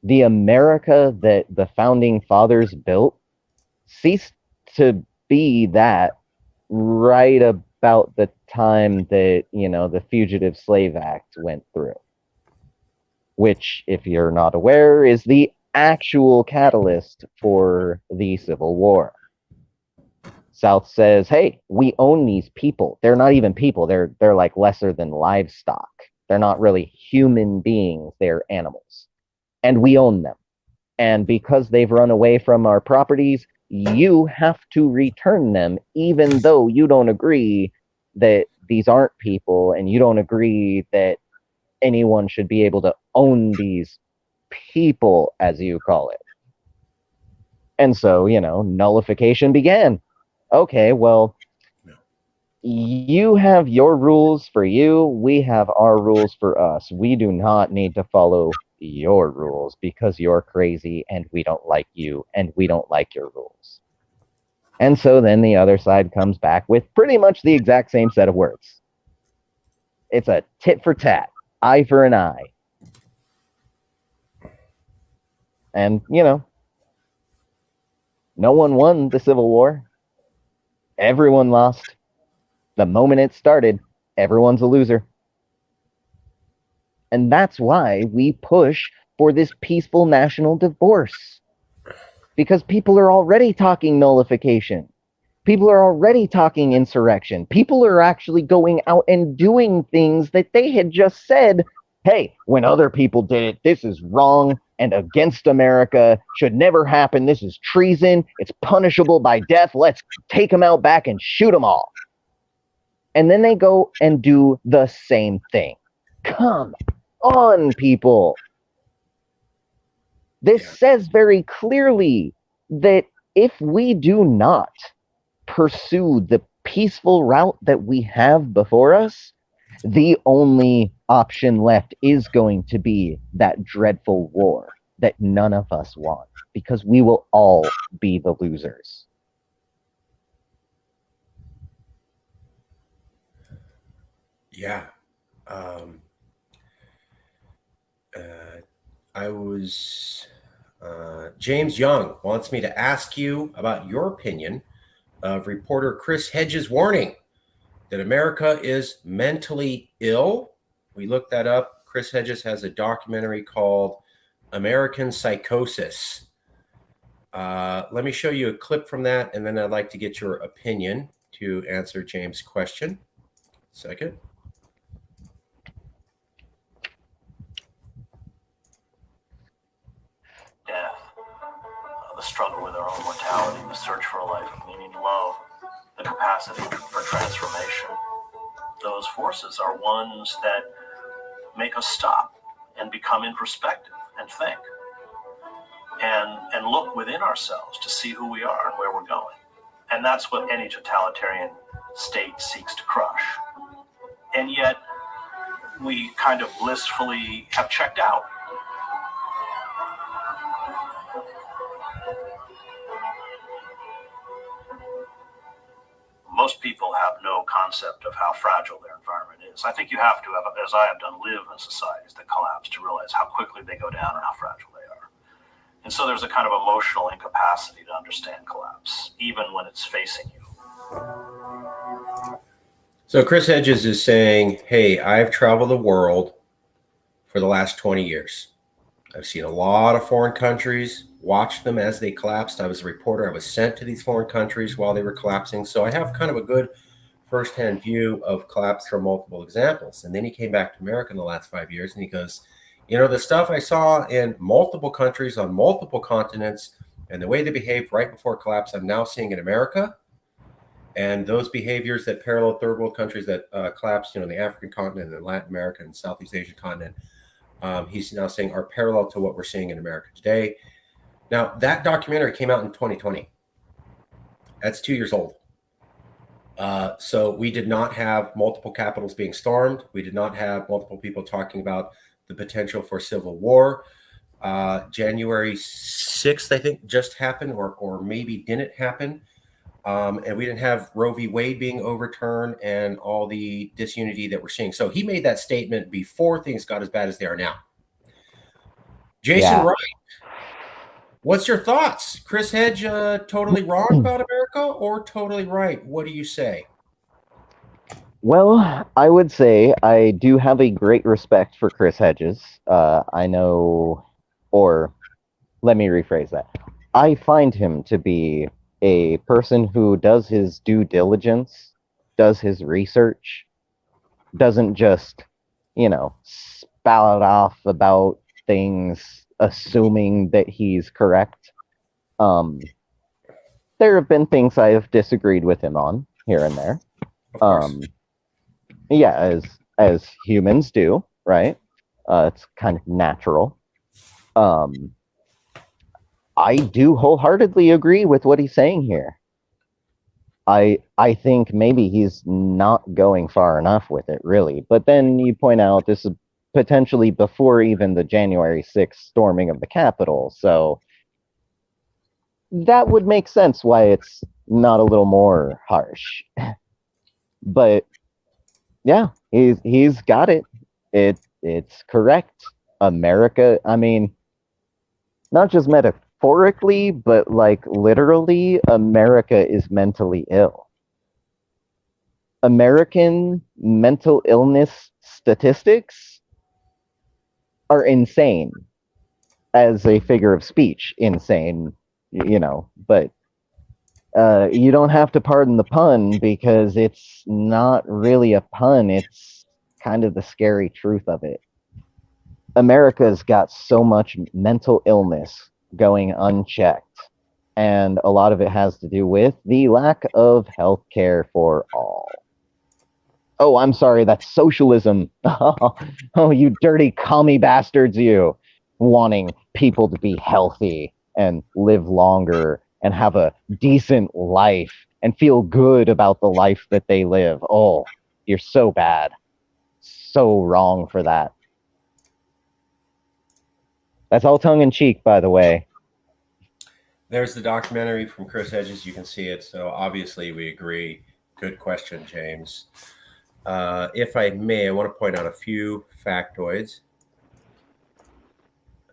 The America that the founding fathers built ceased to be that right about the time that, the Fugitive Slave Act went through. Which, if you're not aware, is the actual catalyst for the Civil War. South says, hey, we own these people. They're not even people. They're like lesser than livestock. They're not really human beings. They're animals. And we own them. And because they've run away from our properties, you have to return them, even though you don't agree that these aren't people, and you don't agree that anyone should be able to own these people, as you call it. And so, nullification began. Okay, well, you have your rules for you. We have our rules for us. We do not need to follow your rules because you're crazy and we don't like you and we don't like your rules. And so then the other side comes back with pretty much the exact same set of words. It's a tit for tat, eye for an eye. And, no one won the Civil War. Everyone lost. The moment it started, everyone's a loser. And that's why we push for this peaceful national divorce. Because people are already talking nullification. People are already talking insurrection. People are actually going out and doing things that they had just said, hey, when other people did it, this is wrong and against America, should never happen. This is treason. It's punishable by death. Let's take them out back and shoot them all. And then they go and do the same thing. Come on, people. This says very clearly that if we do not pursue the peaceful route that we have before us, the only option left is going to be that dreadful war that none of us want, because we will all be the losers. Yeah. Um, I was. James Young wants me to ask you about your opinion of reporter Chris Hedges' warning that America is mentally ill. We looked that up. Chris Hedges has a documentary called American Psychosis. Let me show you a clip from that, and then I'd like to get your opinion to answer James' question. Second. Death, the struggle with our own mortality, the search for a life of meaning and love, the capacity for transformation. Those forces are ones that make us stop and become introspective and think and look within ourselves to see who we are and where we're going. And that's what any totalitarian state seeks to crush. And yet we kind of blissfully have checked out. Most people have no concept of how fragile their environment is. I think you have to, as I have done, live in societies that collapse to realize how quickly they go down and how fragile they are. And so there's a kind of emotional incapacity to understand collapse, even when it's facing you. So Chris Hedges is saying, hey, I've traveled the world for the last 20 years. I've seen a lot of foreign countries, watched them as they collapsed. I was a reporter. I was sent to these foreign countries while they were collapsing. So I have kind of a good firsthand view of collapse from multiple examples. And then he came back to America in the last 5 years and he goes, you know, the stuff I saw in multiple countries on multiple continents and the way they behaved right before collapse, I'm now seeing in America. And those behaviors that parallel third world countries that collapsed, you know, in the African continent and Latin America and Southeast Asian continent, he's now saying are parallel to what we're seeing in America today. Now, that documentary came out in 2020. That's 2 years old. So we did not have multiple capitals being stormed. We did not have multiple people talking about the potential for civil war. January 6th, I think, just happened or maybe didn't happen. And we didn't have Roe v. Wade being overturned and all the disunity that we're seeing. So he made that statement before things got as bad as they are now. Jason Wright, what's your thoughts? Chris Hedge totally wrong about America or totally right? What do you say? Well, I would say I do have a great respect for Chris Hedges. I know, or let me rephrase that. I find him to be a person who does his due diligence, does his research, doesn't just, you know, spout off about things assuming that he's correct. There have been things I have disagreed with him on here and there. Yeah, as humans do, right? It's kind of natural. I do wholeheartedly agree with what he's saying here. I think maybe he's not going far enough with it, really. But then you point out this is potentially before even the January 6th storming of the Capitol, so that would make sense why it's not a little more harsh. But yeah, he's got it. It's correct. America, I mean, not just metaphorically, but like literally, America is mentally ill. American mental illness statistics are insane. As a figure of speech, insane, you know, but you don't have to pardon the pun because it's not really a pun. It's kind of the scary truth of it. America's got so much mental illness going unchecked, and a lot of it has to do with the lack of health care for all. Oh, I'm sorry, that's socialism. Oh, you dirty commie bastards, you. Wanting people to be healthy and live longer and have a decent life and feel good about the life that they live. Oh, you're so bad. So wrong for that. That's all tongue in cheek, by the way. There's the documentary from Chris Hedges. You can see it. So obviously we agree. Good question, James. if I may, I want to point out a few factoids.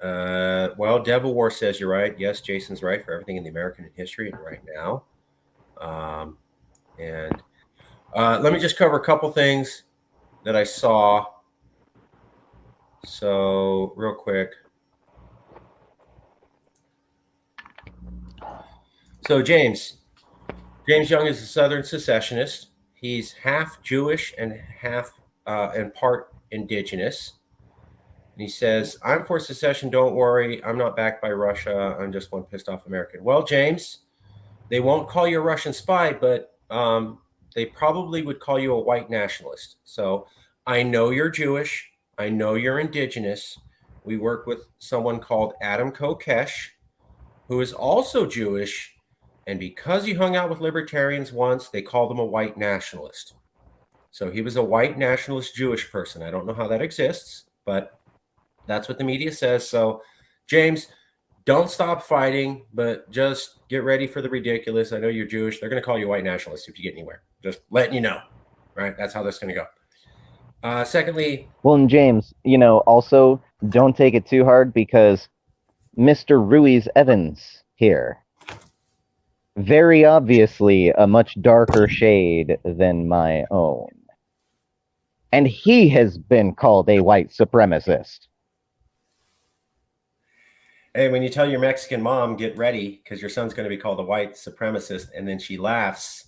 Well, Devil War says you're right. Yes, Jason's right for everything in the American history and right now. And let me just cover a couple things that I saw. So real quick. So James Young is a Southern secessionist. He's half Jewish and half and part indigenous. And he says, I'm for secession. Don't worry. I'm not backed by Russia. I'm just one pissed off American. Well, James, they won't call you a Russian spy, but they probably would call you a white nationalist. So I know you're Jewish. I know you're indigenous. We work with someone called Adam Kokesh, who is also Jewish. And because he hung out with libertarians once, they called him a white nationalist. So he was a white nationalist Jewish person. I don't know how that exists, but that's what the media says. So, James, don't stop fighting, but just get ready for the ridiculous. I know you're Jewish. They're going to call you a white nationalist if you get anywhere. Just letting you know, right? That's how this is going to go. Secondly, well, and James, also don't take it too hard because Mr. Ruiz Evans here, very obviously a much darker shade than my own. And he has been called a white supremacist. Hey, when you tell your Mexican mom, get ready, because your son's going to be called a white supremacist, and then she laughs,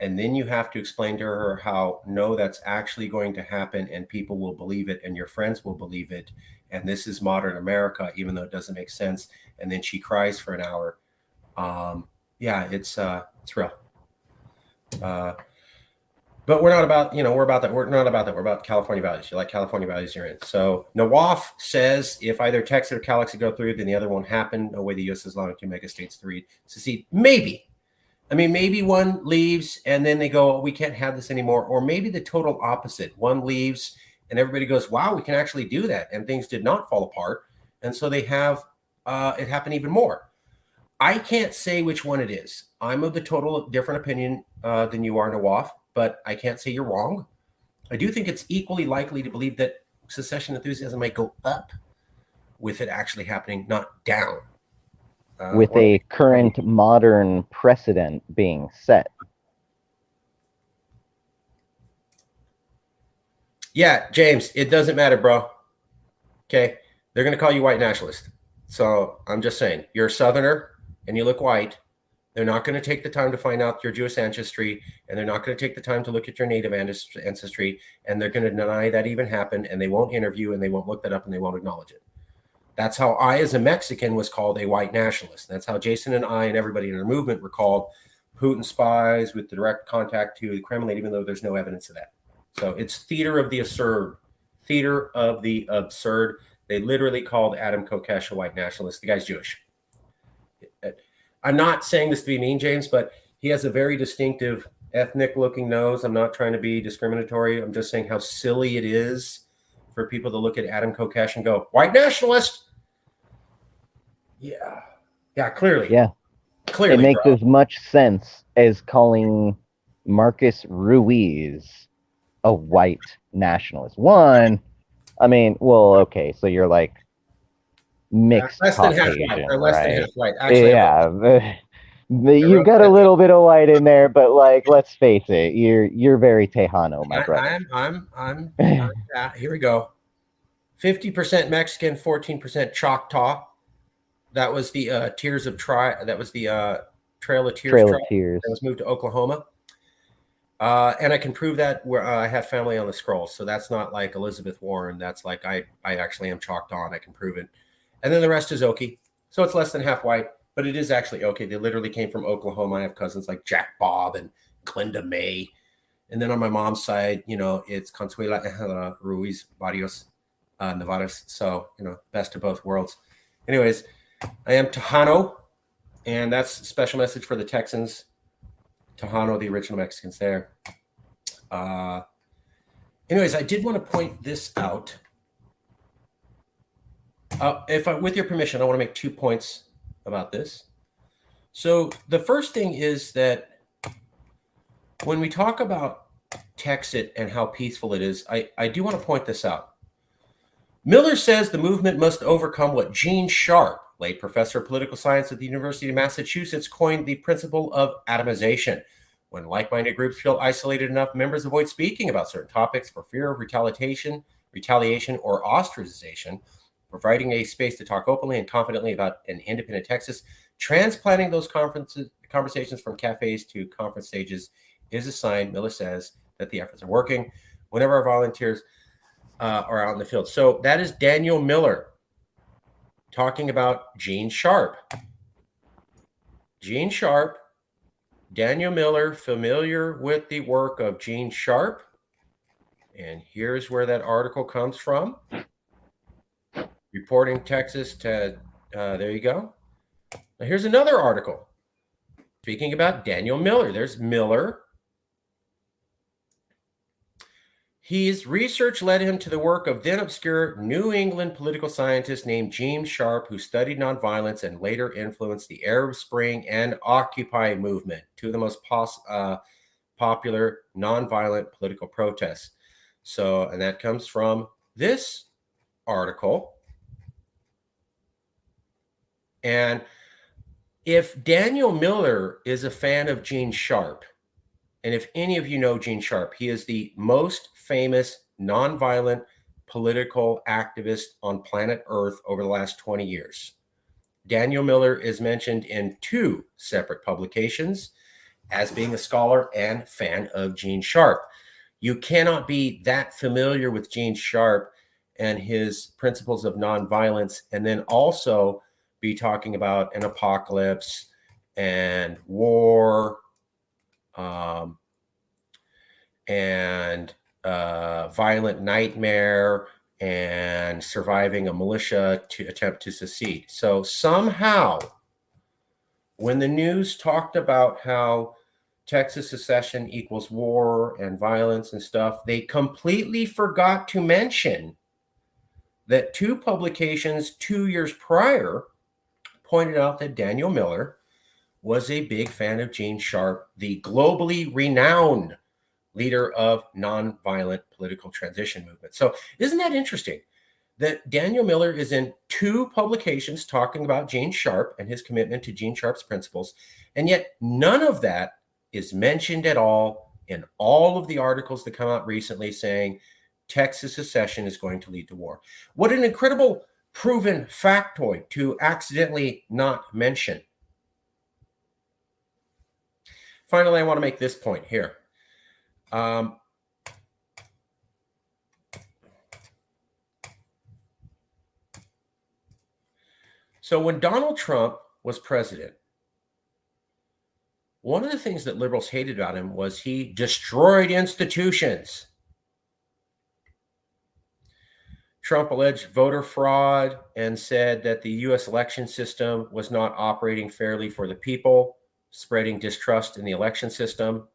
and then you have to explain to her how, no, that's actually going to happen, and people will believe it, and your friends will believe it, and this is modern America, even though it doesn't make sense, and then she cries for an hour. Yeah, it's real. But we're not about, we're about that. We're not about that. We're about California values. You like California values, you're in. So Nawaf says if either Texit or Galaxy go through, then the other won't happen. No way the U.S. is allowing two mega states to secede. Maybe. I mean, maybe one leaves and then they go, we can't have this anymore. Or maybe the total opposite. One leaves and everybody goes, wow, we can actually do that. And things did not fall apart. And so they have it happen even more. I can't say which one it is. I'm of the total different opinion than you are, Nawaf. But I can't say you're wrong. I do think it's equally likely to believe that secession enthusiasm might go up with it actually happening, not down. With a current modern precedent being set. Yeah, James, it doesn't matter, bro. Okay? They're going to call you white nationalist. So I'm just saying, you're a Southerner and you look white. They're not going to take the time to find out your Jewish ancestry, and they're not going to take the time to look at your native ancestry, and they're going to deny that even happened, and they won't interview, and they won't look that up, and they won't acknowledge it. That's how I, as a Mexican, was called a white nationalist. That's how Jason and I and everybody in our movement were called Putin spies with direct contact to the Kremlin, even though there's no evidence of that. So it's theater of the absurd. Theater of the absurd. They literally called Adam Kokesh a white nationalist. The guy's Jewish. I'm not saying this to be mean, James, but he has a very distinctive ethnic-looking nose. I'm not trying to be discriminatory. I'm just saying how silly it is for people to look at Adam Kokesh and go, white nationalist? Yeah. Yeah, clearly. Yeah. Clearly, it makes bro. as much sense as calling Marcus Ruiz a white nationalist. One, I mean, well, okay, so you're like mixed less than half Caucasian, white. Or less right? than half white. Actually, yeah, you've got a little bit of white in there, but like, let's face it, you're very Tejano, my brother. I'm here we go. 50% Mexican, 14% Choctaw. That was the Tears of That was the Trail of Tears. Trail of Tears. That was moved to Oklahoma. And I can prove that where I have family on the scrolls. So that's not like Elizabeth Warren. That's like I actually am Choctaw and I can prove it. And then the rest is Okie. So it's less than half white, but it is actually Okie. They literally came from Oklahoma. I have cousins like Jack Bob and Glenda May. And then on my mom's side, it's Consuela Ruiz Barrios Nevares. So, best of both worlds. Anyways, I am Tejano, and that's a special message for the Texans. Tejano, the original Mexicans there. Anyways, I did want to point this out. With your permission, I want to make 2 points about this. So the first thing is that when we talk about Texit and how peaceful it is, I do want to point this out. Miller says the movement must overcome what Gene Sharp, late professor of political science at the University of Massachusetts, coined the principle of atomization. When like-minded groups feel isolated enough, members avoid speaking about certain topics for fear of retaliation, or ostracization. Providing a space to talk openly and confidently about an independent Texas, transplanting those conversations from cafes to conference stages is a sign, Miller says, that the efforts are working. Whenever our volunteers are out in the field. So that is Daniel Miller talking about Gene Sharp. Gene Sharp, Daniel Miller, familiar with the work of Gene Sharp. And here's where that article comes from. Reporting Texas to, there you go. Now here's another article speaking about Daniel Miller. There's Miller. His research led him to the work of then obscure New England political scientist named Gene Sharp, who studied nonviolence and later influenced the Arab Spring and Occupy movement, two of the most popular nonviolent political protests. So, and that comes from this article. And if Daniel Miller is a fan of Gene Sharp, and if any of you know Gene Sharp, he is the most famous nonviolent political activist on planet Earth over the last 20 years. Daniel Miller is mentioned in 2 separate publications as being a scholar and fan of Gene Sharp. You cannot be that familiar with Gene Sharp and his principles of nonviolence and then also be talking about an apocalypse and war, and violent nightmare and surviving a militia to attempt to secede. So somehow, when the news talked about how Texas secession equals war and violence and stuff, they completely forgot to mention that 2 publications 2 years prior pointed out that Daniel Miller was a big fan of Gene Sharp, the globally renowned leader of nonviolent political transition movement. So isn't that interesting that Daniel Miller is in 2 publications talking about Gene Sharp and his commitment to Gene Sharp's principles, and yet none of that is mentioned at all in all of the articles that come out recently saying Texas secession is going to lead to war. What an incredible proven factoid to accidentally not mention. Finally, I want to make this point here. So when Donald Trump was president, one of the things that liberals hated about him was he destroyed institutions. Trump alleged voter fraud and said that the U.S. election system was not operating fairly for the people, spreading distrust in the election system.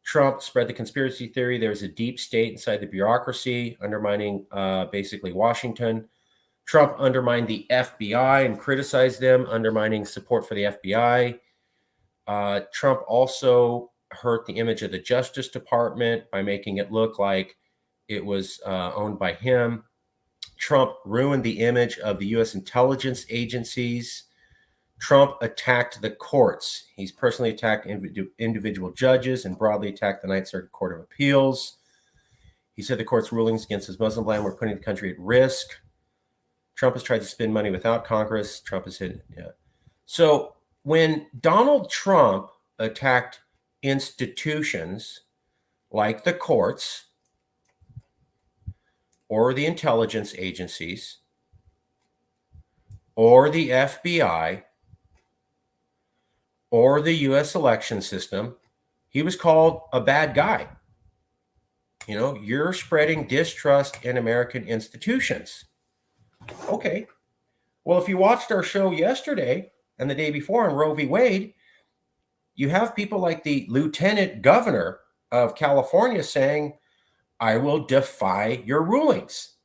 Trump spread the conspiracy theory there was a deep state inside the bureaucracy, undermining basically Washington. Trump undermined the FBI and criticized them, undermining support for the FBI. Trump also hurt the image of the Justice Department by making it look like it was owned by him. Trump ruined the image of the U.S. intelligence agencies. Trump attacked the courts. He's personally attacked individual judges and broadly attacked the Ninth Circuit Court of Appeals. He said the court's rulings against his Muslim ban were putting the country at risk. Trump has tried to spend money without Congress. Trump has hit, yeah. So when Donald Trump attacked institutions like the courts or the intelligence agencies or the FBI or the U.S. election system, he was called a bad guy. You know, you're spreading distrust in American institutions. Okay. Well, if you watched our show yesterday and the day before on Roe v. Wade, you have people like the lieutenant governor of California saying, I will defy your rulings.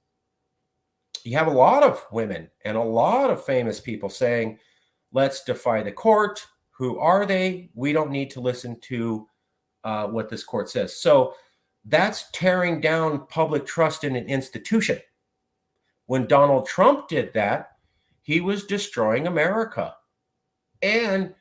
You have a lot of women and a lot of famous people saying, let's defy the court. Who are they? We don't need to listen to what this court says. So that's tearing down public trust in an institution. When Donald Trump did that, he was destroying America and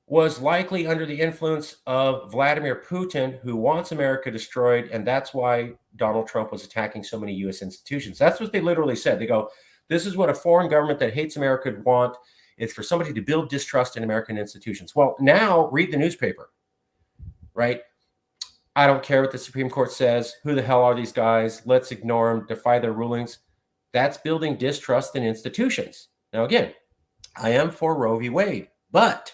was likely under the influence of Vladimir Putin, who wants America destroyed. And that's why Donald Trump was attacking so many U.S. institutions. That's what they literally said. They go, this is what a foreign government that hates America would want. It's for somebody to build distrust in American institutions. Well, now read the newspaper, right? I don't care what the Supreme Court says. Who the hell are these guys? Let's ignore them, defy their rulings. That's building distrust in institutions. Now, again, I am for Roe v. Wade, but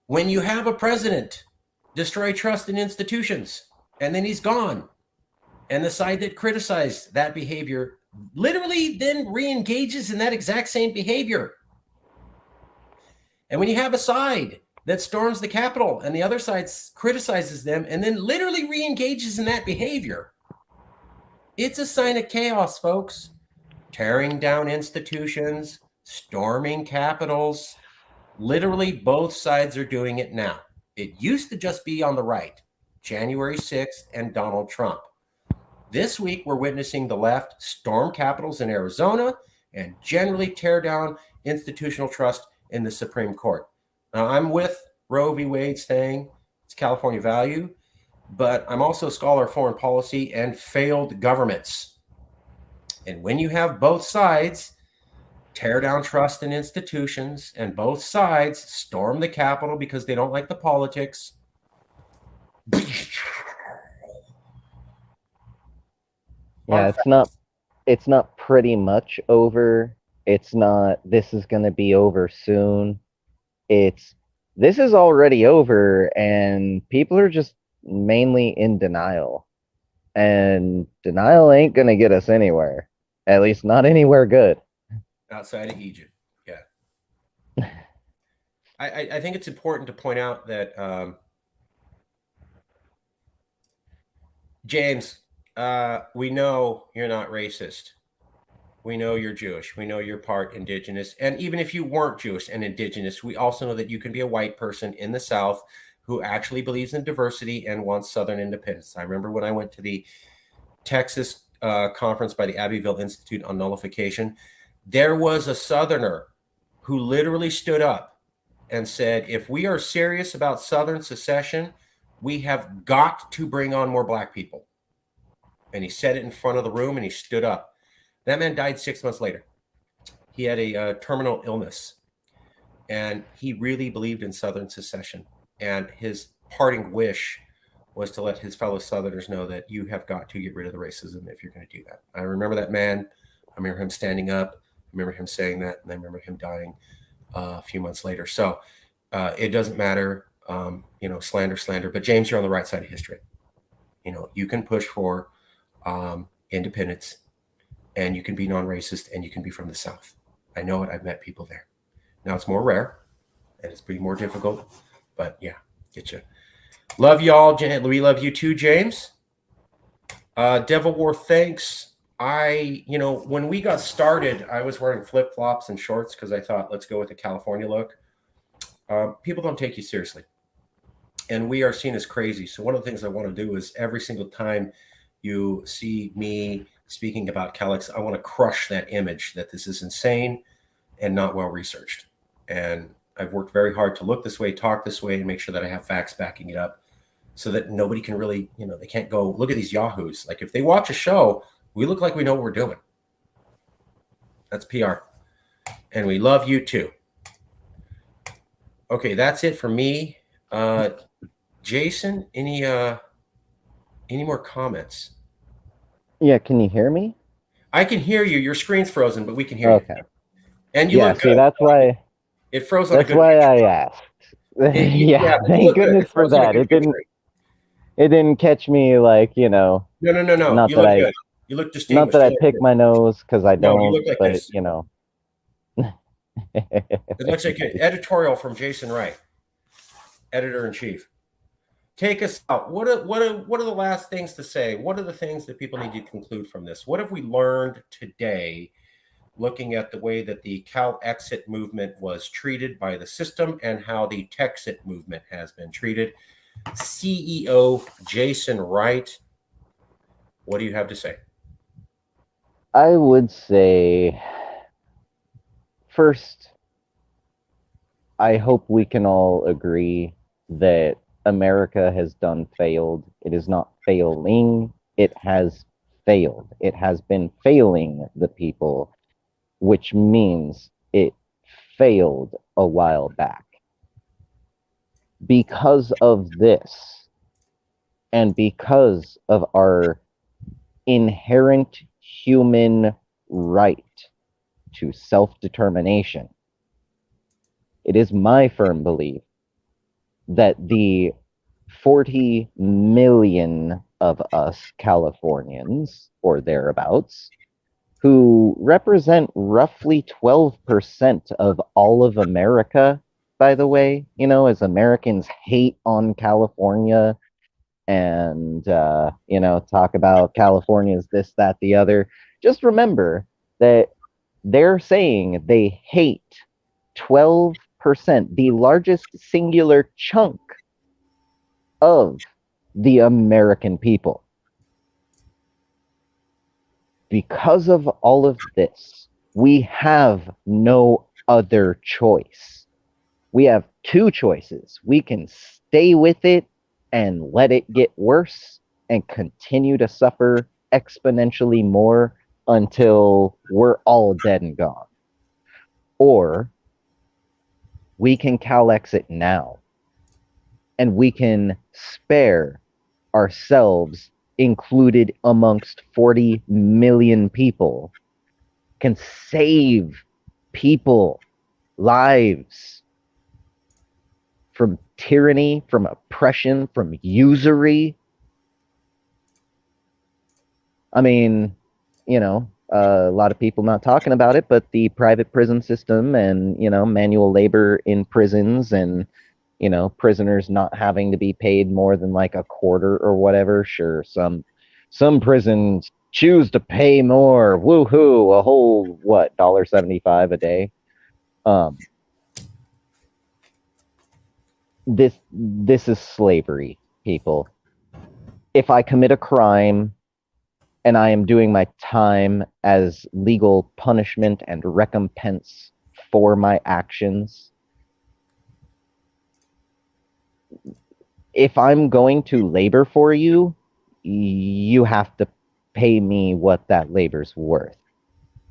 when you have a president destroy trust in institutions and then he's gone, and the side that criticized that behavior literally then re-engages in that exact same behavior. And when you have a side that storms the Capitol and the other side criticizes them and then literally re-engages in that behavior, it's a sign of chaos, folks. Tearing down institutions, storming capitals. Literally both sides are doing it now. It used to just be on the right, January 6th and Donald Trump. This week, we're witnessing the left storm capitals in Arizona and generally tear down institutional trust in the Supreme Court. Now, I'm with Roe v. Wade saying it's California value, but I'm also a scholar of foreign policy and failed governments. And when you have both sides tear down trust in institutions and both sides storm the Capitol because they don't like the politics, Yeah, it's not pretty much over. It's not this is going to be over soon. This is already over and people are just mainly in denial. And denial ain't going to get us anywhere. At least not anywhere good. Outside of Egypt. Yeah. I think it's important to point out that James, we know you're not racist. We know you're Jewish. We know you're part indigenous. And even if you weren't Jewish and indigenous, we also know that you can be a white person in the South who actually believes in diversity and wants Southern independence. I remember when I went to the Texas conference by the Abbeville Institute on Nullification, there was a Southerner who literally stood up and said, if we are serious about Southern secession, we have got to bring on more Black people. And he said it in front of the room and he stood up. That man died 6 months later. He had a terminal illness and he really believed in Southern secession. And his parting wish was to let his fellow Southerners know that you have got to get rid of the racism if you're going to do that. I remember that man. I remember him standing up. I remember him saying that. And I remember him dying a few months later. So it doesn't matter, slander. But James, you're on the right side of history. You can push for independence and you can be non-racist and you can be from the South. I know it. I've met people there. Now it's more rare and it's pretty more difficult. But yeah, get you. Love y'all. We love you too, James. Devil War, thanks. When we got started, I was wearing flip-flops and shorts because I thought, let's go with the California look. People don't take you seriously. And we are seen as crazy. So one of the things I want to do is every single time you see me speaking about Calix, I want to crush that image that this is insane and not well-researched. And I've worked very hard to look this way, talk this way, and make sure that I have facts backing it up so that nobody can really, they can't go, look at these yahoos. Like if they watch a show, we look like we know what we're doing. That's PR. And we love you too. Okay, that's it for me. Jason, any more comments? Yeah, can you hear me? I can hear you. Your screen's frozen, but we can hear you. Okay. And you look good. That's why it froze on a good why I asked. Thank goodness for that. It didn't catch me like, No. Not You that look good. You look distinguished. Not that I pick my nose because I don't, you look like but this. It looks like an editorial from Jason Wright, editor-in-chief. Take us out. What are the last things to say? What are the things that people need to conclude from this? What have we learned today, looking at the way that the Calexit movement was treated by the system and how the Texit movement has been treated? CEO Jason Wright. What do you have to say? I would say, first, I hope we can all agree that America has done failed. It is not failing, it has failed. It has been failing the people, which means it failed a while back. Because of this, and because of our inherent human right to self-determination, it is my firm belief that the 40 million of us Californians, or thereabouts, who represent roughly 12% of all of America, by the way, you know, as Americans hate on California and, you know, talk about California's this, that, the other, just remember that they're saying they hate 12%, the largest singular chunk of the American people. Because of all of this, we have no other choice. We have two choices. We can stay with it and let it get worse and continue to suffer exponentially more until we're all dead and gone. Or we can Cal-exit now, and we can spare ourselves, included amongst 40 million people, can save people, lives, from tyranny, from oppression, from usury. I mean, you know, a lot of people not talking about it, but the private prison system and, you know, manual labor in prisons and, you know, prisoners not having to be paid more than like a quarter or whatever. Sure, some prisons choose to pay more. Woohoo! A whole what, $1.75 a day. This is slavery, people. If I commit a crime and I am doing my time as legal punishment and recompense for my actions, if I'm going to labor for you, you have to pay me what that labor's worth.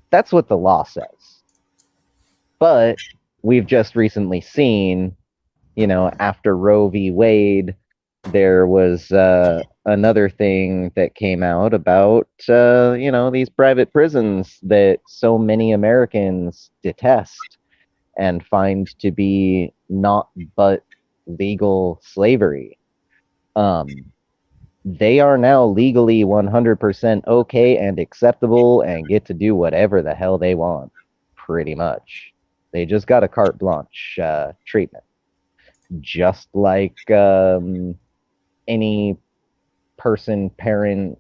That's what the law says. But we've just recently seen, you know, after Roe v. Wade, there was another thing that came out about, you know, these private prisons that so many Americans detest and find to be not but legal slavery. They are now legally 100% okay and acceptable and get to do whatever the hell they want, pretty much. They just got a carte blanche treatment. Just like any person, parent,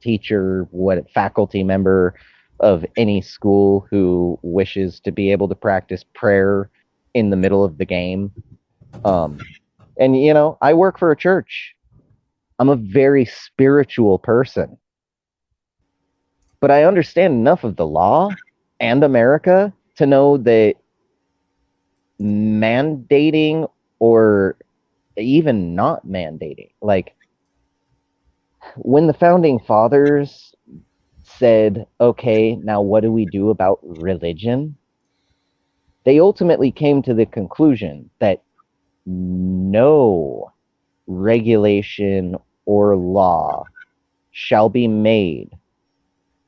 teacher, faculty member of any school who wishes to be able to practice prayer in the middle of the game. And, you know, I work for a church. I'm a very spiritual person. But I understand enough of the law and America to know that mandating or even not mandating, like when the founding fathers said, okay, now what do we do about religion? They ultimately came to the conclusion that no regulation or law shall be made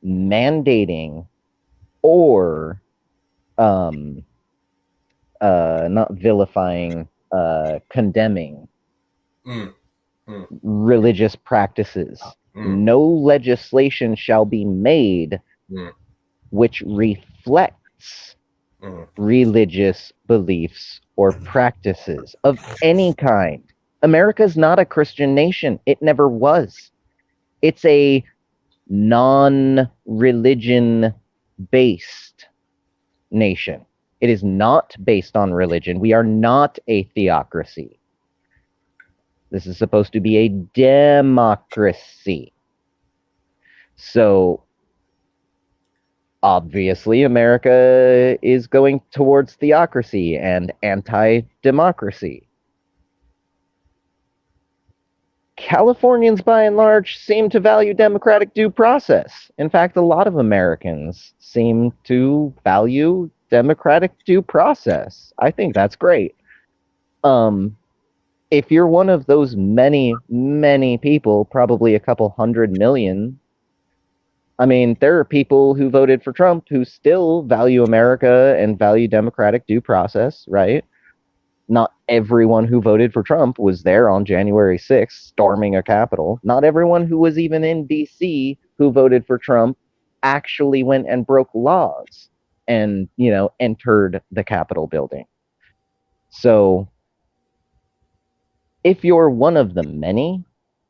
mandating or not vilifying, condemning religious practices. No legislation shall be made which reflects religious beliefs or practices of any kind. America's not a Christian nation. It never was. It's a non-religion based nation. It is not based on religion. We are not a theocracy. This is supposed to be a democracy. So obviously, America is going towards theocracy and anti-democracy. Californians, by and large, seem to value democratic due process. In fact, a lot of Americans seem to value democratic due process. I think that's great. If you're one of those many, many people, probably a couple 100 million, I mean, there are people who voted for Trump who still value America and value democratic due process, right? Not everyone who voted for Trump was there on January 6th storming a Capitol. Not everyone who was even in DC who voted for Trump actually went and broke laws and, entered the Capitol building. So if you're one of the many,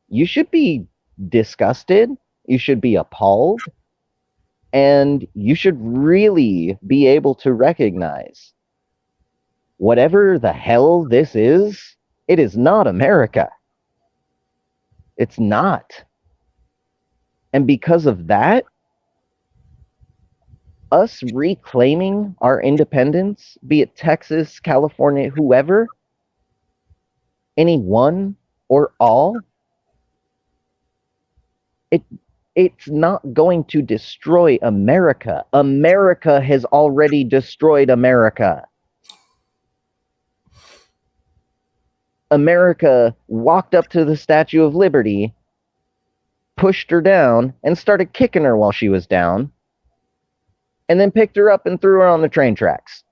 you should be disgusted, you should be appalled, and you should really be able to recognize whatever the hell this is, it is not America. It's not. And because of that, us reclaiming our independence, be it Texas, California, whoever, anyone or all, it's not going to destroy America. America has already destroyed America. America walked up to the Statue of Liberty, pushed her down, and started kicking her while she was down, and then picked her up and threw her on the train tracks.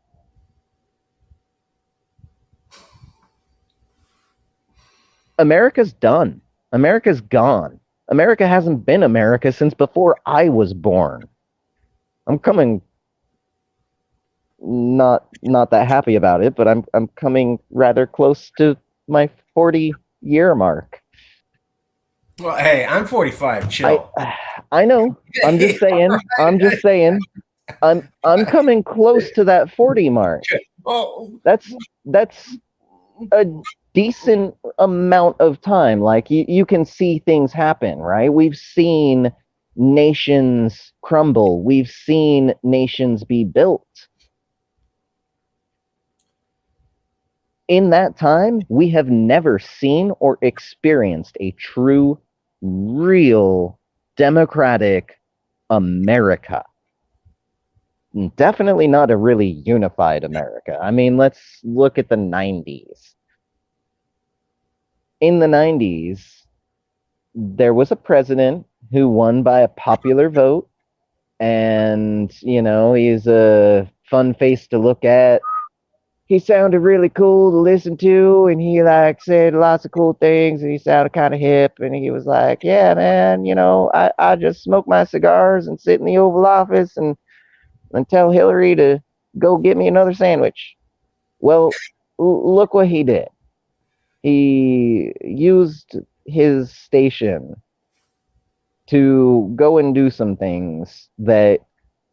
America's done. America's gone. America hasn't been America since before I was born. I'm coming not that happy about it, but I'm coming rather close to my 40-year mark. Well, hey, I'm 45. Chill. I know. I'm just saying. I'm just saying. I'm coming close to that 40 mark. Oh, That's a decent amount of time. Like you can see things happen, right? We've seen nations crumble. We've seen nations be built. In that time, we have never seen or experienced a true, real, democratic America. Definitely not a really unified America. I mean, let's look at the 90s. In the 90s, there was a president who won by a popular vote, and, he's a fun face to look at. He sounded really cool to listen to, and he said lots of cool things, and he sounded kind of hip, and he was like, yeah, man, I just smoke my cigars and sit in the Oval Office and tell Hillary to go get me another sandwich. Well, look what he did. He used his station to go and do some things that,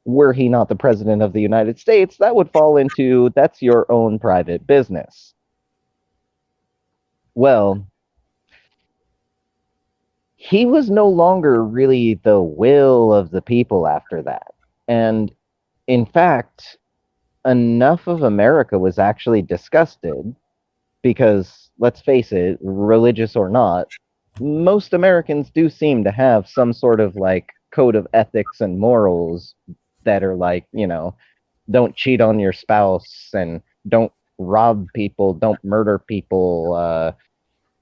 were he not the president of the United States, that would fall into, that's your own private business. Well, he was no longer really the will of the people after that. And in fact, enough of America was actually disgusted because, let's face it, religious or not, most Americans do seem to have some sort of code of ethics and morals that are don't cheat on your spouse and don't rob people, don't murder people.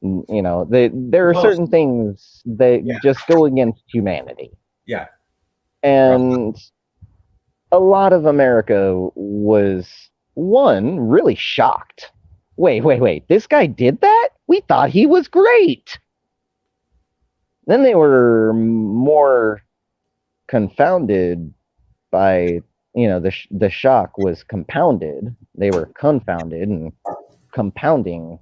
There are certain things that just go against humanity. Yeah. And a lot of America was, one, really shocked. Wait, this guy did that? We thought he was great. Then they were more confounded by, the shock was compounded. They were confounded and compounding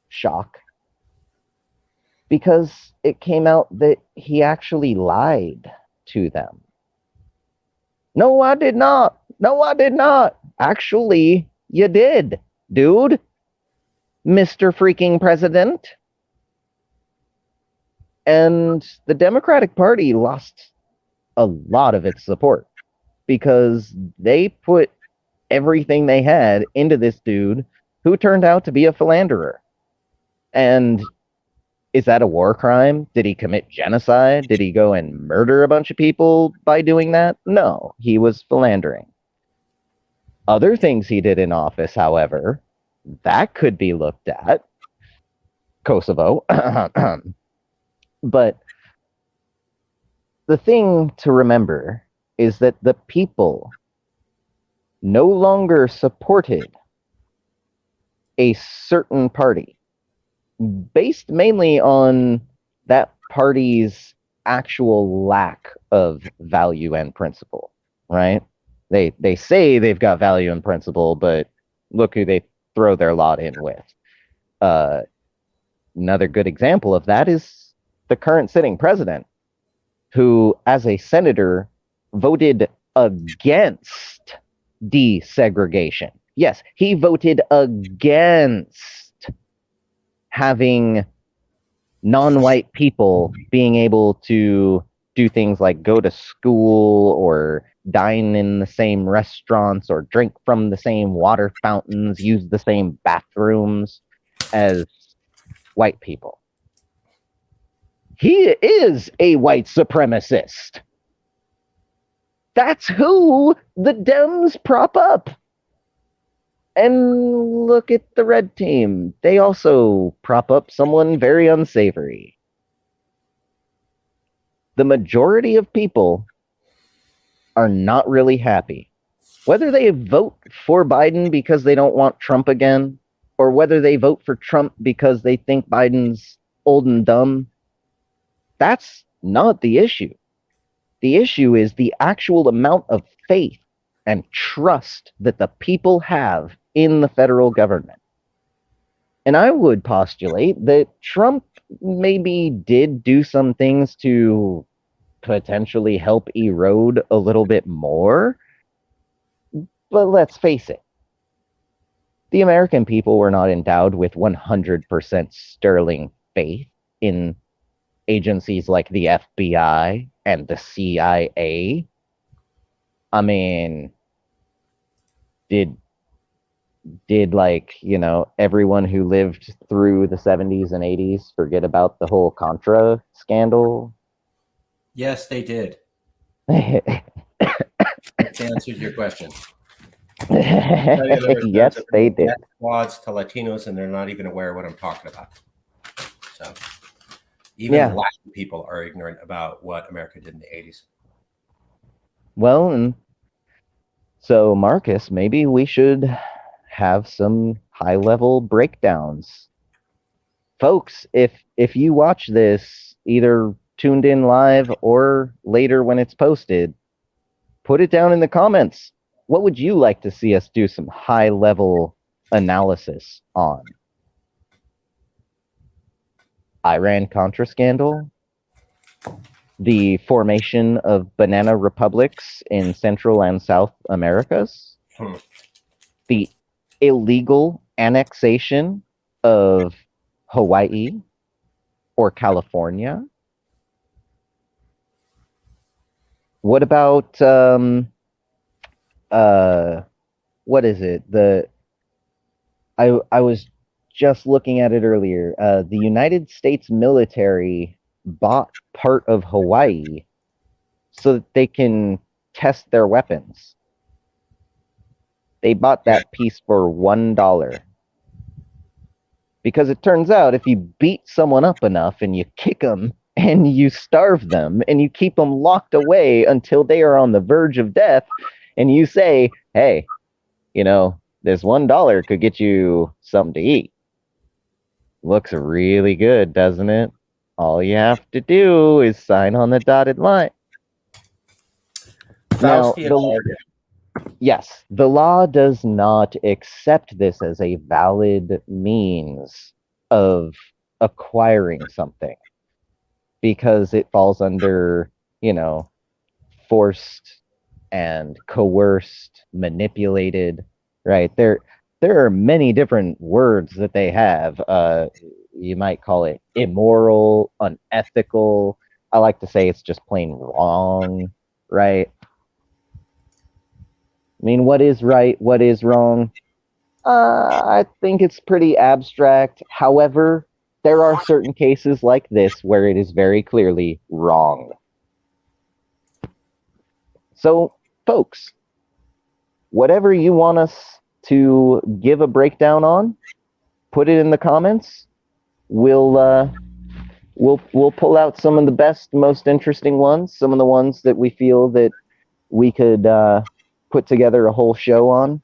shock because it came out that he actually lied to them. No, I did not. Actually, you did, dude. Mr. freaking President. And the Democratic Party lost a lot of its support because they put everything they had into this dude who turned out to be a philanderer. And is that a war crime? Did he commit genocide? Did he go and murder a bunch of people by doing that? No, he was philandering. Other things he did in office, however, that could be looked at. Kosovo. But the thing to remember is that the people no longer supported a certain party based mainly on that party's actual lack of value and principle, right? They say they've got value and principle, but look who they throw their lot in with. Another good example of that is the current sitting president, who, as a senator, voted against desegregation. Yes, he voted against having non-white people being able to do things like go to school or dine in the same restaurants or drink from the same water fountains, use the same bathrooms as white people. He is a white supremacist. That's who the Dems prop up. And look at the red team. They also prop up someone very unsavory. The majority of people are not really happy. Whether they vote for Biden because they don't want Trump again, or whether they vote for Trump because they think Biden's old and dumb, that's not the issue. The issue is the actual amount of faith and trust that the people have in the federal government. And I would postulate that Trump maybe did do some things to potentially help erode a little bit more. But let's face it, the American people were not endowed with 100% sterling faith in agencies like the FBI and the CIA. I mean, did like, you know, everyone who lived through the 70s and 80s forget about the whole Contra scandal? Yes, they did. That answers your question. Yes, they did. Squads to Latinos, and they're not even aware of what I'm talking about. So even Latin people are ignorant about what America did in the 80s. Well, and so Marcus, maybe we should have some high-level breakdowns. Folks, if you watch this, either tuned in live or later when it's posted, put it down in the comments. What would you like to see us do some high-level analysis on? Iran-Contra scandal? The formation of banana republics in Central and South Americas? The illegal annexation of Hawaii or California? What about what is it? I was just looking at it earlier. The United States military bought part of Hawaii so that they can test their weapons. They bought that piece for $1. Because it turns out if you beat someone up enough and you kick them and you starve them and you keep them locked away until they are on the verge of death, and you say, hey, you know, this $1 could get you something to eat. Looks really good, doesn't it? All you have to do is sign on the dotted line. Now, yes, the law does not accept this as a valid means of acquiring something because it falls under, you know, forced and coerced, manipulated, right? there are many different words that they have. You might call it immoral, unethical. I like to say it's just plain wrong, right? I mean, what is right? What is wrong? I think it's pretty abstract. However, there are certain cases like this where it is very clearly wrong. So, folks, whatever you want us to give a breakdown on, put it in the comments. We'll pull out some of the best, most interesting ones, some of the ones that we feel that we could put together a whole show on.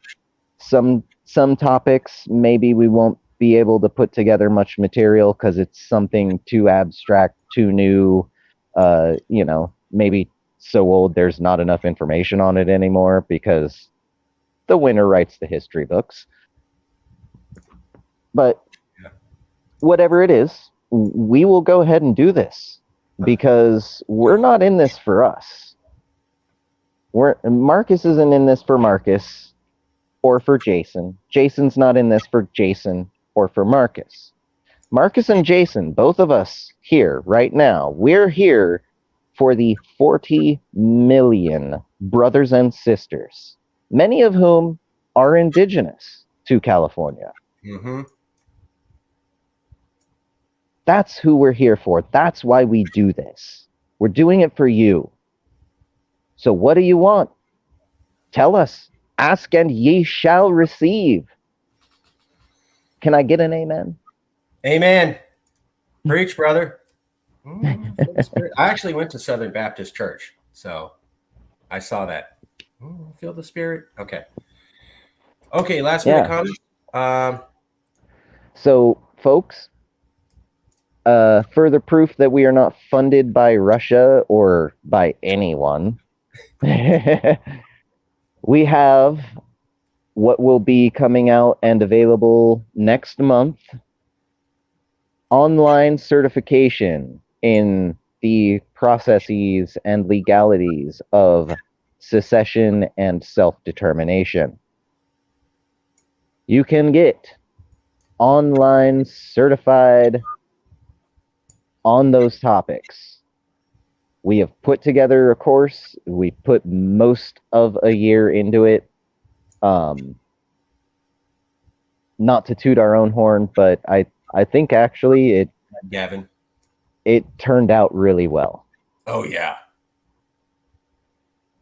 Some topics maybe we won't be able to put together much material because it's something too abstract, too new, maybe so old there's not enough information on it anymore because the winner writes the history books. But whatever it is, we will go ahead and do this because we're not in this for us. Marcus isn't in this for Marcus or for Jason. Jason's not in this for Jason or for Marcus. Marcus and Jason, both of us here right now, we're here for the 40 million brothers and sisters, many of whom are indigenous to California. Mm-hmm. That's who we're here for. That's why we do this. We're doing it for you. So what do you want? Tell us. Ask and ye shall receive. Can I get an amen? Amen. Preach, brother. I actually went to Southern Baptist Church, so I saw that. Feel the spirit. Okay. Last minute comment. So, folks, further proof that we are not funded by Russia or by anyone. We have what will be coming out and available next month. Online certification in the processes and legalities of secession and self-determination. You can get online certified on those topics. We have put together a course. We put most of a year into it. Not to toot our own horn, but I think actually Gavin. It turned out really well. Oh, yeah.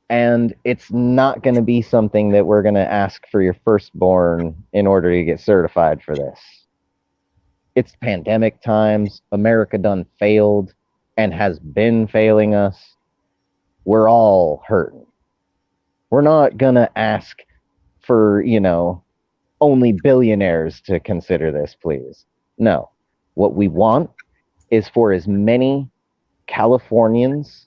And it's not going to be something that we're going to ask for your firstborn in order to get certified for this. It's pandemic times. America done failed and has been failing us. We're all hurting. We're not going to ask for, only billionaires to consider this, please. No. What we want is for as many Californians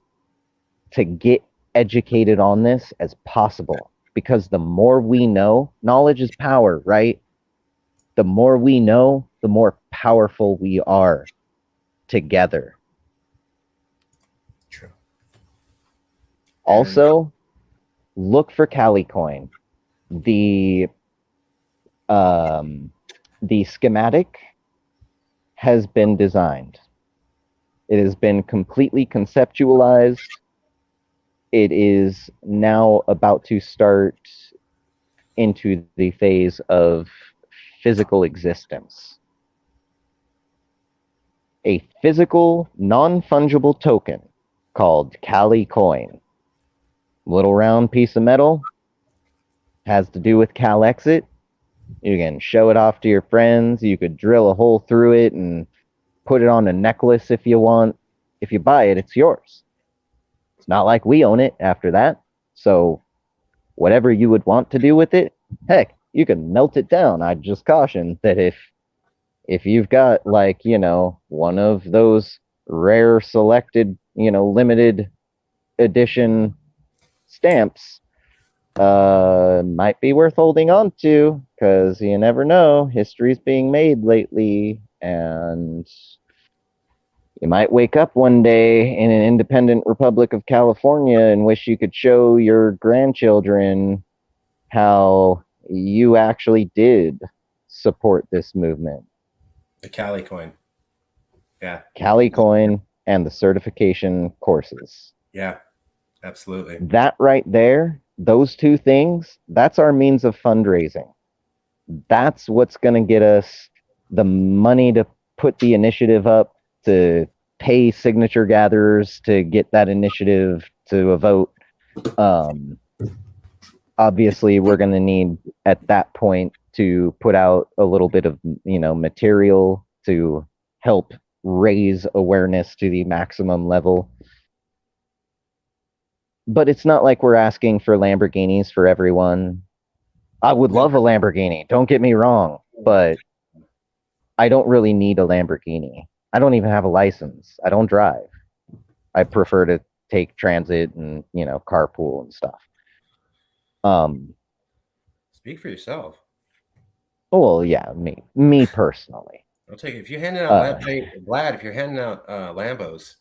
to get educated on this as possible, because the more we know, knowledge is power, right? The more we know, the more powerful we are together. True. Also, look for CaliCoin. The schematic has been designed. It has been completely conceptualized. It is now about to start into the phase of physical existence. A physical, non-fungible token called CaliCoin. Little round piece of metal, has to do with Texit. You can show it off to your friends. You could drill a hole through it and put it on a necklace if you want. If you buy it, it's yours. It's not like we own it after that. So whatever you would want to do with it, heck, you can melt it down. I'd just caution that if you've got one of those rare selected, limited edition stamps, might be worth holding on to, because you never know. History's being made lately, and you might wake up one day in an independent Republic of California and wish you could show your grandchildren how you actually did support this movement. The Cali coin. Yeah. Cali coin and the certification courses. Yeah, absolutely. That right there, those two things, that's our means of fundraising. That's what's going to get us the money to put the initiative up, to pay signature gatherers to get that initiative to a vote. Obviously, we're going to need at that point to put out a little bit of, material to help raise awareness to the maximum level. But it's not like we're asking for Lamborghinis for everyone. I would love a Lamborghini, don't get me wrong, but I don't really need a Lamborghini. I don't even have a license. I don't drive. I prefer to take transit and, carpool and stuff. Speak for yourself. Well, yeah, me personally. I'll take it. If you're handing out Vlad, if you're handing out Lambos.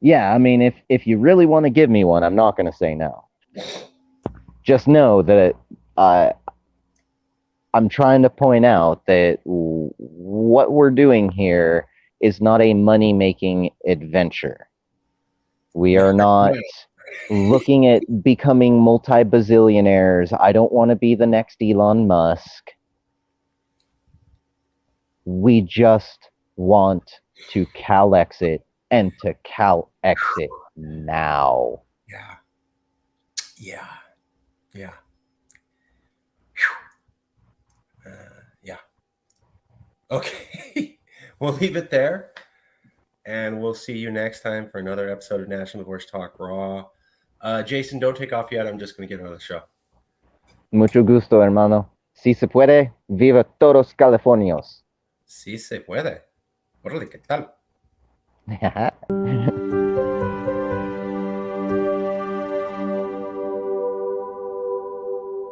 Yeah, I mean, if you really want to give me one, I'm not going to say no. Just know that I'm trying to point out that what we're doing here is not a money-making adventure. We are not looking at becoming multi-bazillionaires. I don't want to be the next Elon Musk. We just want to Cal-exit and to Cal-exit now. Yeah. Yeah. Okay. We'll leave it there. And we'll see you next time for another episode of National Divorce Talk Raw. Jason, don't take off yet. I'm just going to get on the show. Mucho gusto, hermano. Si se puede, viva todos Californios. Si se puede. Órale, ¿qué tal?